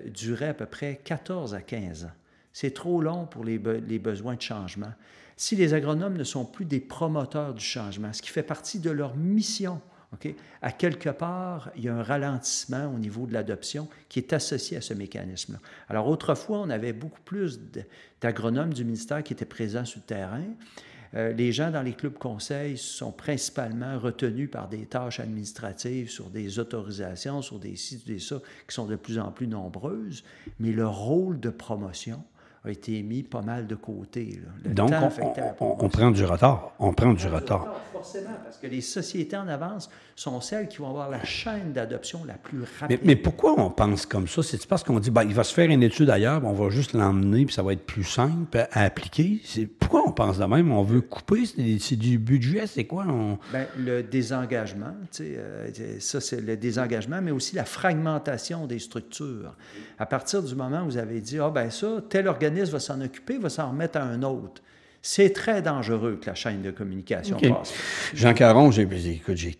durait à peu près 14 à 15 ans. C'est trop long pour les besoins de changement. Si les agronomes ne sont plus des promoteurs du changement, ce qui fait partie de leur mission, okay, à quelque part, il y a un ralentissement au niveau de l'adoption qui est associé à ce mécanisme-là. Alors, autrefois, on avait beaucoup plus d'agronomes du ministère qui étaient présents sur le terrain. Les gens dans les clubs conseils sont principalement retenus par des tâches administratives sur des autorisations, sur des sites, des ça, qui sont de plus en plus nombreuses, mais le rôle de promotion a été mis pas mal de côté. Là. Donc, on prend du retard. On prend du retard. Forcément, parce que les sociétés en avance sont celles qui vont avoir la chaîne d'adoption la plus rapide. Mais pourquoi on pense comme ça? C'est parce qu'on dit, il va se faire une étude ailleurs, on va juste l'emmener, puis ça va être plus simple à appliquer. Pourquoi on pense de même? On veut couper? C'est du budget? C'est quoi? Le désengagement, ça c'est le désengagement, mais aussi la fragmentation des structures. À partir du moment où vous avez dit, ça, tel organisme va s'en occuper, va s'en remettre à un autre. C'est très dangereux que la chaîne de communication passe. Jean Caron, j'ai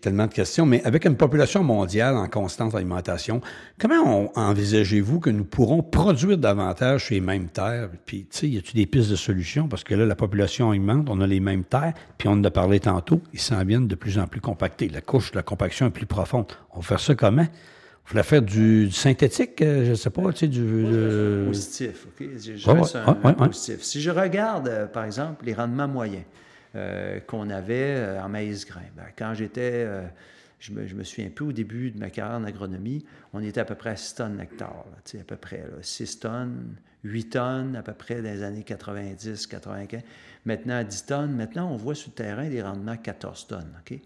tellement de questions, mais avec une population mondiale en constante alimentation, comment envisagez-vous que nous pourrons produire davantage sur les mêmes terres? Puis, y a-t-il des pistes de solutions? Parce que là, la population augmente, on a les mêmes terres, puis on en a parlé tantôt, ils s'en viennent de plus en plus compactés. La couche de la compaction est plus profonde. On va faire ça comment? Il faut la faire du synthétique, je ne sais pas, Positif, OK? Je reste un positif. Si je regarde, par exemple, les rendements moyens qu'on avait en maïs grain, quand j'étais, je me souviens un peu au début de ma carrière en agronomie, on était à peu près à 6 tonnes l'hectare, à peu près, 6 tonnes, 8 tonnes à peu près dans les années 90, 95. Maintenant, à 10 tonnes. Maintenant, on voit sur le terrain des rendements à 14 tonnes, OK?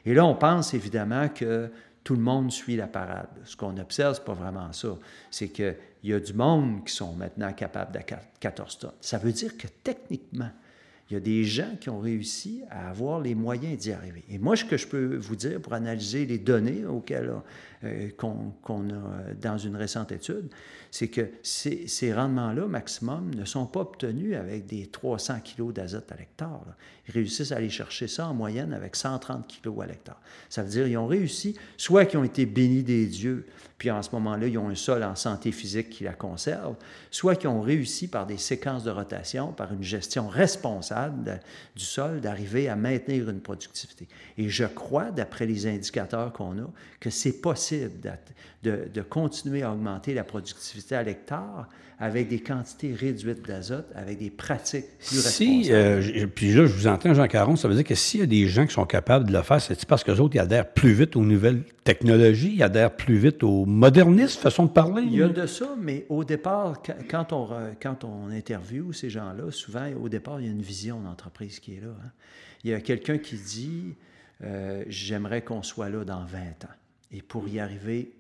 Et là, on pense évidemment que tout le monde suit la parade. Ce qu'on observe, ce n'est pas vraiment ça. C'est qu'il y a du monde qui sont maintenant capables de 14 tonnes. Ça veut dire que techniquement, il y a des gens qui ont réussi à avoir les moyens d'y arriver. Et moi, ce que je peux vous dire pour analyser les données qu'on a dans une récente étude, c'est que ces rendements-là, maximum, ne sont pas obtenus avec des 300 kg d'azote à l'hectare. Ils réussissent à aller chercher ça en moyenne avec 130 kg à l'hectare. Ça veut dire qu'ils ont réussi, soit qu'ils ont été bénis des dieux, puis en ce moment-là, ils ont un sol en santé physique qui la conserve, soit qu'ils ont réussi par des séquences de rotation, par une gestion responsable du sol, d'arriver à maintenir une productivité. Et je crois, d'après les indicateurs qu'on a, que c'est possible de continuer à augmenter la productivité à l'hectare avec des quantités réduites d'azote, avec des pratiques plus responsables. Puis là, je vous entends, Jean Caron, ça veut dire que s'il y a des gens qui sont capables de le faire, c'est parce qu'eux autres, ils adhèrent plus vite aux nouvelles technologies, ils adhèrent plus vite au modernisme, façon de parler. Il y a de ça, mais au départ, quand on interviewe ces gens-là, souvent, au départ, il y a une vision d'entreprise qui est là. Hein. Il y a quelqu'un qui dit j'aimerais qu'on soit là dans 20 ans. Et pour y arriver,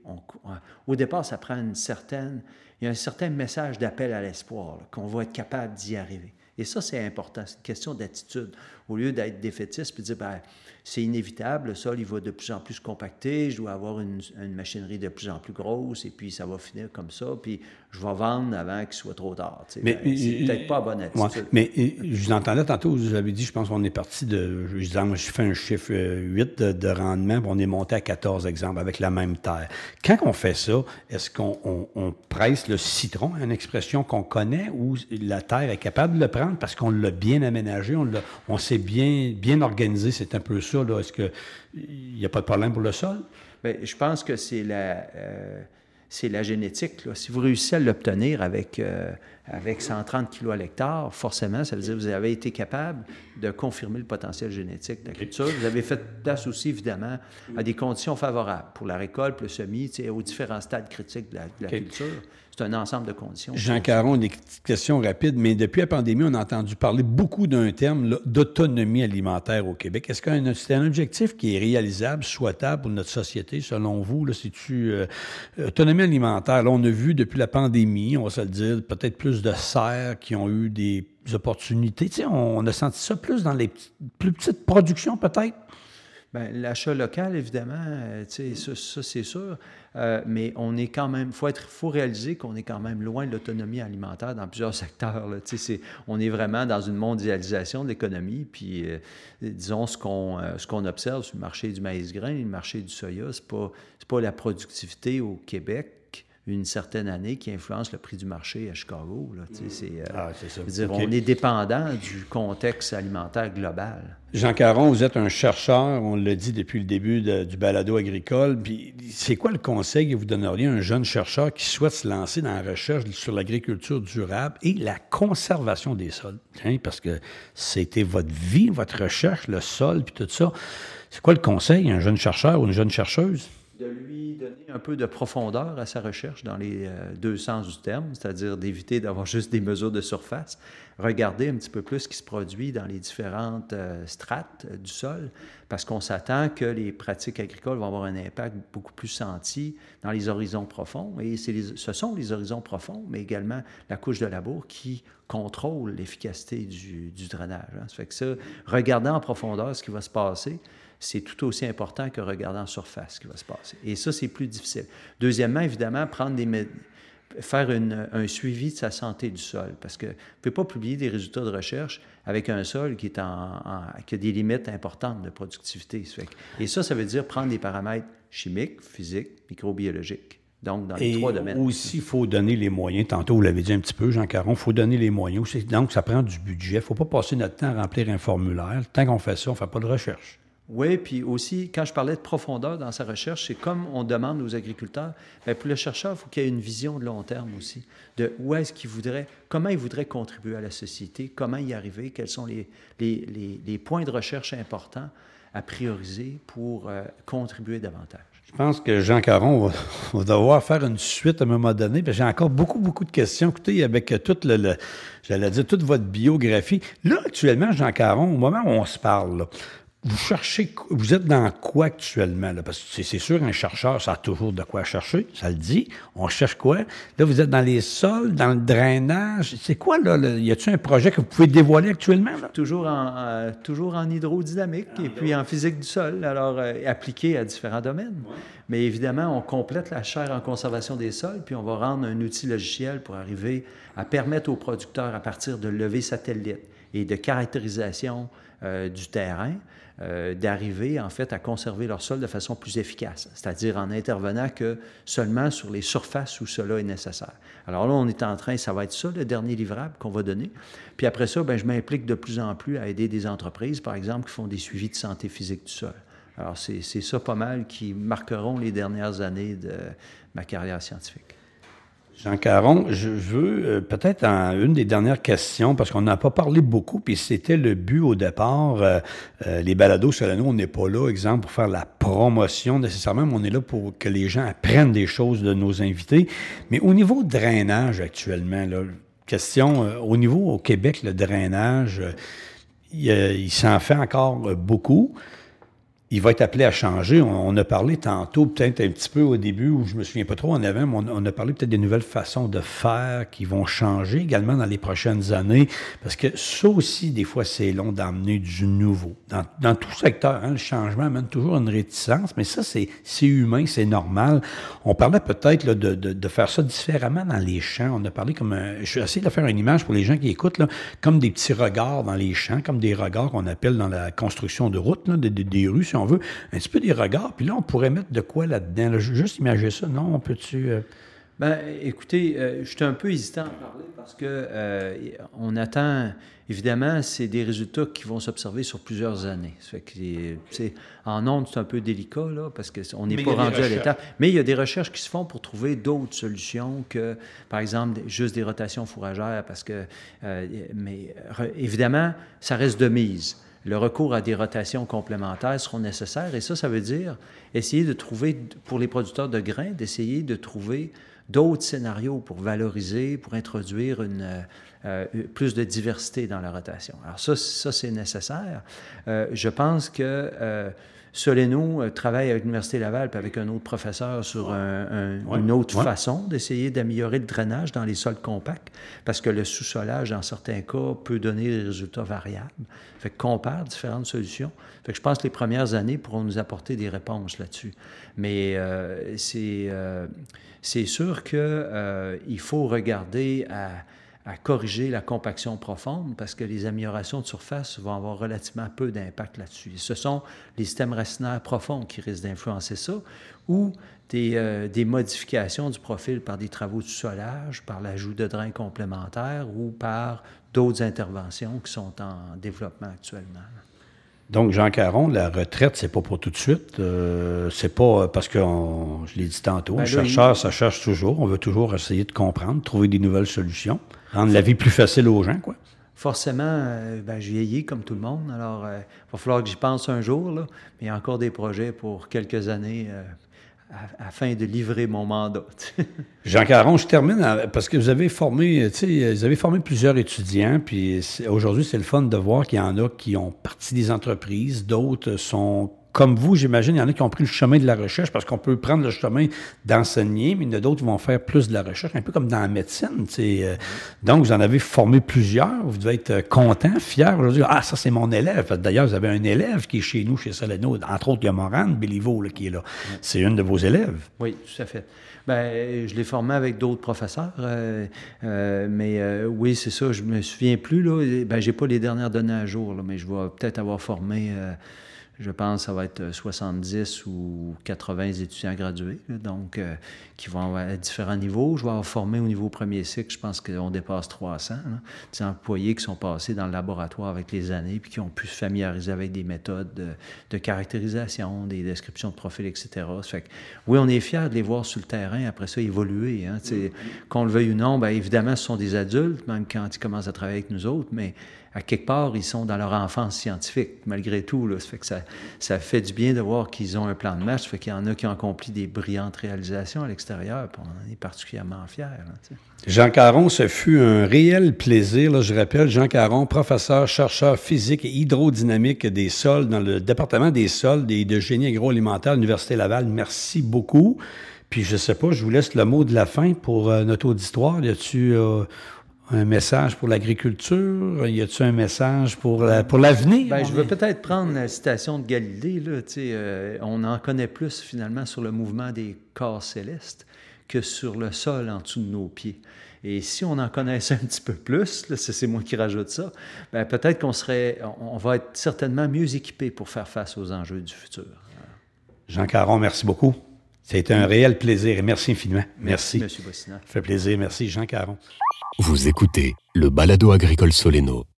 au départ, ça prend il y a un certain message d'appel à l'espoir, qu'on va être capable d'y arriver. Et ça, c'est important. C'est une question d'attitude. Au lieu d'être défaitiste et de dire, c'est inévitable, le sol, il va de plus en plus se compacter, je dois avoir une machinerie de plus en plus grosse, et puis ça va finir comme ça, puis je vais vendre avant qu'il soit trop tard. C'est peut-être pas la bonne attitude. Mais je vous entendais tantôt, vous avez dit, je pense qu'on est parti moi, je fais un chiffre 8 de rendement, puis on est monté à 14 exemples avec la même terre. Quand on fait ça, est-ce qu'on presse le citron, une expression qu'on connaît, ou la terre est capable de le prendre parce qu'on l'a bien aménagé, on s'est bien organisé, c'est un peu ça, là. Est-ce qu'il n'y a pas de problème pour le sol? Bien, je pense que c'est la génétique, là. Si vous réussissez à l'obtenir avec 130 kg à l'hectare, forcément, ça veut dire que vous avez été capable de confirmer le potentiel génétique de la culture. Vous avez fait place aussi, évidemment, à des conditions favorables pour la récolte, le semis, aux différents stades critiques de la culture. C'est un ensemble de conditions. Jean Caron, des questions rapides, mais depuis la pandémie, on a entendu parler beaucoup d'un terme d'autonomie alimentaire au Québec. Est-ce que c'est un objectif qui est réalisable, souhaitable pour notre société, selon vous? Là, c'est-tu autonomie alimentaire? Là, on a vu depuis la pandémie, on va se le dire, peut-être plus de serres qui ont eu des opportunités. On a senti ça plus dans les plus petites productions, peut-être? Bien, l'achat local, évidemment, ça c'est sûr, mais on est quand même, faut réaliser qu'on est quand même loin de l'autonomie alimentaire dans plusieurs secteurs. Là, on est vraiment dans une mondialisation de l'économie, puis disons ce qu'on observe sur le marché du maïs grain et le marché du soya, c'est pas la productivité au Québec une certaine année qui influence le prix du marché à Chicago. Là. C'est ça. Je veux dire, on est dépendant du contexte alimentaire global. Jean Caron, vous êtes un chercheur, on l'a dit depuis le début du balado agricole. Puis c'est quoi le conseil que vous donneriez à un jeune chercheur qui souhaite se lancer dans la recherche sur l'agriculture durable et la conservation des sols? Hein, parce que c'était votre vie, votre recherche, le sol, puis tout ça. C'est quoi le conseil à un jeune chercheur ou une jeune chercheuse? De lui donner un peu de profondeur à sa recherche dans les deux sens du terme, c'est-à-dire d'éviter d'avoir juste des mesures de surface, regarder un petit peu plus ce qui se produit dans les différentes strates du sol, parce qu'on s'attend que les pratiques agricoles vont avoir un impact beaucoup plus senti dans les horizons profonds, et ce sont les horizons profonds, mais également la couche de labour qui contrôle l'efficacité du drainage. Hein. Ça fait que ça, regarder en profondeur ce qui va se passer, c'est tout aussi important que regarder en surface ce qui va se passer. Et ça, c'est plus difficile. Deuxièmement, évidemment, faire un suivi de sa santé du sol, parce que vous ne pouvez pas publier des résultats de recherche avec un sol qui a des limites importantes de productivité. Et ça veut dire prendre des paramètres chimiques, physiques, microbiologiques. Donc, dans les trois domaines. Et aussi, il faut donner les moyens. Tantôt, vous l'avez dit un petit peu, Jean Caron, il faut donner les moyens. Donc, ça prend du budget. Il ne faut pas passer notre temps à remplir un formulaire. Tant qu'on fait ça, on ne fait pas de recherche. Oui, puis aussi, quand je parlais de profondeur dans sa recherche, c'est comme on demande aux agriculteurs, bien, pour le chercheur, il faut qu'il y ait une vision de long terme aussi, de où est-ce qu'il voudrait, comment il voudrait contribuer à la société, comment y arriver, quels sont les points de recherche importants à prioriser pour contribuer davantage. Je pense que Jean Caron va devoir faire une suite à un moment donné. J'ai encore beaucoup de questions. Écoutez, avec toute j'allais dire, toute votre biographie. Là, actuellement, Jean Caron, au moment où on se parle, là, vous êtes dans quoi actuellement? Là? Parce que c'est sûr, un chercheur, ça a toujours de quoi chercher, ça le dit. On cherche quoi? Là, vous êtes dans les sols, dans le drainage. C'est quoi, là? Y a-t-il un projet que vous pouvez dévoiler actuellement? Là? Toujours en hydrodynamique et puis en physique du sol, alors appliqué à différents domaines. Ouais. Mais évidemment, on complète la chaire en conservation des sols, puis on va rendre un outil logiciel pour arriver à permettre aux producteurs, à partir de levées satellites et de caractérisation du terrain, d'arriver, en fait, à conserver leur sol de façon plus efficace, c'est-à-dire en intervenant que seulement sur les surfaces où cela est nécessaire. Alors là, on est en train, ça va être ça, le dernier livrable qu'on va donner. Puis après ça, bien, je m'implique de plus en plus à aider des entreprises, par exemple, qui font des suivis de santé physique du sol. Alors, c'est ça pas mal qui marqueront les dernières années de ma carrière scientifique. Jean Caron, je veux peut-être une des dernières questions, parce qu'on n'a pas parlé beaucoup, puis c'était le but au départ. Les balados Soleno, on n'est pas là, exemple, pour faire la promotion nécessairement, mais on est là pour que les gens apprennent des choses de nos invités. Mais au niveau drainage actuellement, là, question, au Québec, le drainage, il s'en fait encore beaucoup. Il va être appelé à changer. On a parlé tantôt, peut-être un petit peu au début, où je me souviens pas trop en avant, mais on a parlé peut-être des nouvelles façons de faire qui vont changer également dans les prochaines années. Parce que ça aussi, des fois, c'est long d'amener du nouveau. Dans tout secteur, hein, le changement amène toujours une réticence, mais ça, c'est humain, c'est normal. On parlait peut-être là, de faire ça différemment dans les champs. On a parlé je vais essayer de faire une image pour les gens qui écoutent, là, comme des petits regards dans les champs, comme des regards qu'on appelle dans la construction de routes, là, des rues, si on veut, un petit peu des regards, puis là, on pourrait mettre de quoi là-dedans? Là, juste imaginer ça, non? On peut-tu... Bien, écoutez, je suis un peu hésitant à en parler parce que on attend, évidemment, c'est des résultats qui vont s'observer sur plusieurs années. Ça fait que, en ondes, c'est un peu délicat, là, parce qu'on n'est pas rendu à l'étape. Mais il y a des recherches qui se font pour trouver d'autres solutions que, par exemple, juste des rotations fourragères, parce que, évidemment, ça reste de mise. Le recours à des rotations complémentaires seront nécessaires et ça veut dire essayer de trouver, pour les producteurs de grains, d'essayer de trouver d'autres scénarios pour valoriser, pour introduire plus de diversité dans la rotation. Alors ça c'est nécessaire. Je pense que Soleno travaille avec l'Université Laval et avec un autre professeur sur une autre façon d'essayer d'améliorer le drainage dans les sols compacts, parce que le sous-solage, dans certains cas, peut donner des résultats variables. Fait qu'on compare différentes solutions. Fait que je pense que les premières années pourront nous apporter des réponses là-dessus. Mais c'est sûr qu'il faut regarder à corriger la compaction profonde parce que les améliorations de surface vont avoir relativement peu d'impact là-dessus. Ce sont les systèmes racinaires profonds qui risquent d'influencer ça, ou des modifications du profil par des travaux de solage, par l'ajout de drains complémentaires ou par d'autres interventions qui sont en développement actuellement. Donc, Jean Caron, la retraite, c'est pas pour tout de suite. C'est pas parce que, je l'ai dit tantôt, un chercheur, ça cherche toujours. On veut toujours essayer de comprendre, trouver des nouvelles solutions, rendre la vie plus facile aux gens, quoi. Forcément, je vieillis comme tout le monde. Alors, il va falloir que j'y pense un jour, là, mais il y a encore des projets pour quelques années afin de livrer mon mandat. Jean Caron, je termine parce que vous avez formé plusieurs étudiants, puis aujourd'hui, c'est le fun de voir qu'il y en a qui ont parti des entreprises, d'autres sont comme vous, j'imagine, il y en a qui ont pris le chemin de la recherche parce qu'on peut prendre le chemin d'enseigner, mais il y en a d'autres qui vont faire plus de la recherche, un peu comme dans la médecine. Donc, vous en avez formé plusieurs. Vous devez être content, fier aujourd'hui. Ah, ça, c'est mon élève. D'ailleurs, vous avez un élève qui est chez nous, chez Soleno. Entre autres, il y a Morane Béliveau qui est là. C'est une de vos élèves. Oui, tout à fait. Je l'ai formé avec d'autres professeurs, mais oui, c'est ça. Je me souviens plus. J'ai pas les dernières données à jour, là, mais je vais peut-être avoir formé... je pense que ça va être 70 ou 80 étudiants gradués, là, donc qui vont avoir à différents niveaux. Je vais avoir formé au niveau premier cycle, je pense qu'on dépasse 300. Là, des employés qui sont passés dans le laboratoire avec les années puis qui ont pu se familiariser avec des méthodes de caractérisation, des descriptions de profil, etc. Ça fait que, oui, on est fiers de les voir sur le terrain, après ça, évoluer. Hein, qu'on le veuille ou non, évidemment, ce sont des adultes, même quand ils commencent à travailler avec nous autres, mais à quelque part, ils sont dans leur enfance scientifique, malgré tout. Là. Ça fait que ça fait du bien de voir qu'ils ont un plan de match. Ça fait qu'il y en a qui ont accompli des brillantes réalisations à l'extérieur, puis on en est particulièrement fiers. Là, Jean Caron, ce fut un réel plaisir. Là, je rappelle, Jean Caron, professeur, chercheur physique et hydrodynamique des sols dans le département des sols et de génie agroalimentaire à l'Université Laval. Merci beaucoup. Puis, je ne sais pas, je vous laisse le mot de la fin pour notre auditoire. Y a-tu... un message pour l'agriculture? Y a-t-il un message pour l'avenir? Je veux peut-être prendre la citation de Galilée. Là, on en connaît plus, finalement, sur le mouvement des corps célestes que sur le sol en dessous de nos pieds. Et si on en connaissait un petit peu plus, là, c'est moi qui rajoute ça, peut-être on va être certainement mieux équipé pour faire face aux enjeux du futur. Jean Caron, merci beaucoup. Ça a été un réel plaisir et merci infiniment. Merci. M. Boissinaire. Ça fait plaisir. Merci, Jean Caron. Vous écoutez le Balado agricole Soleno.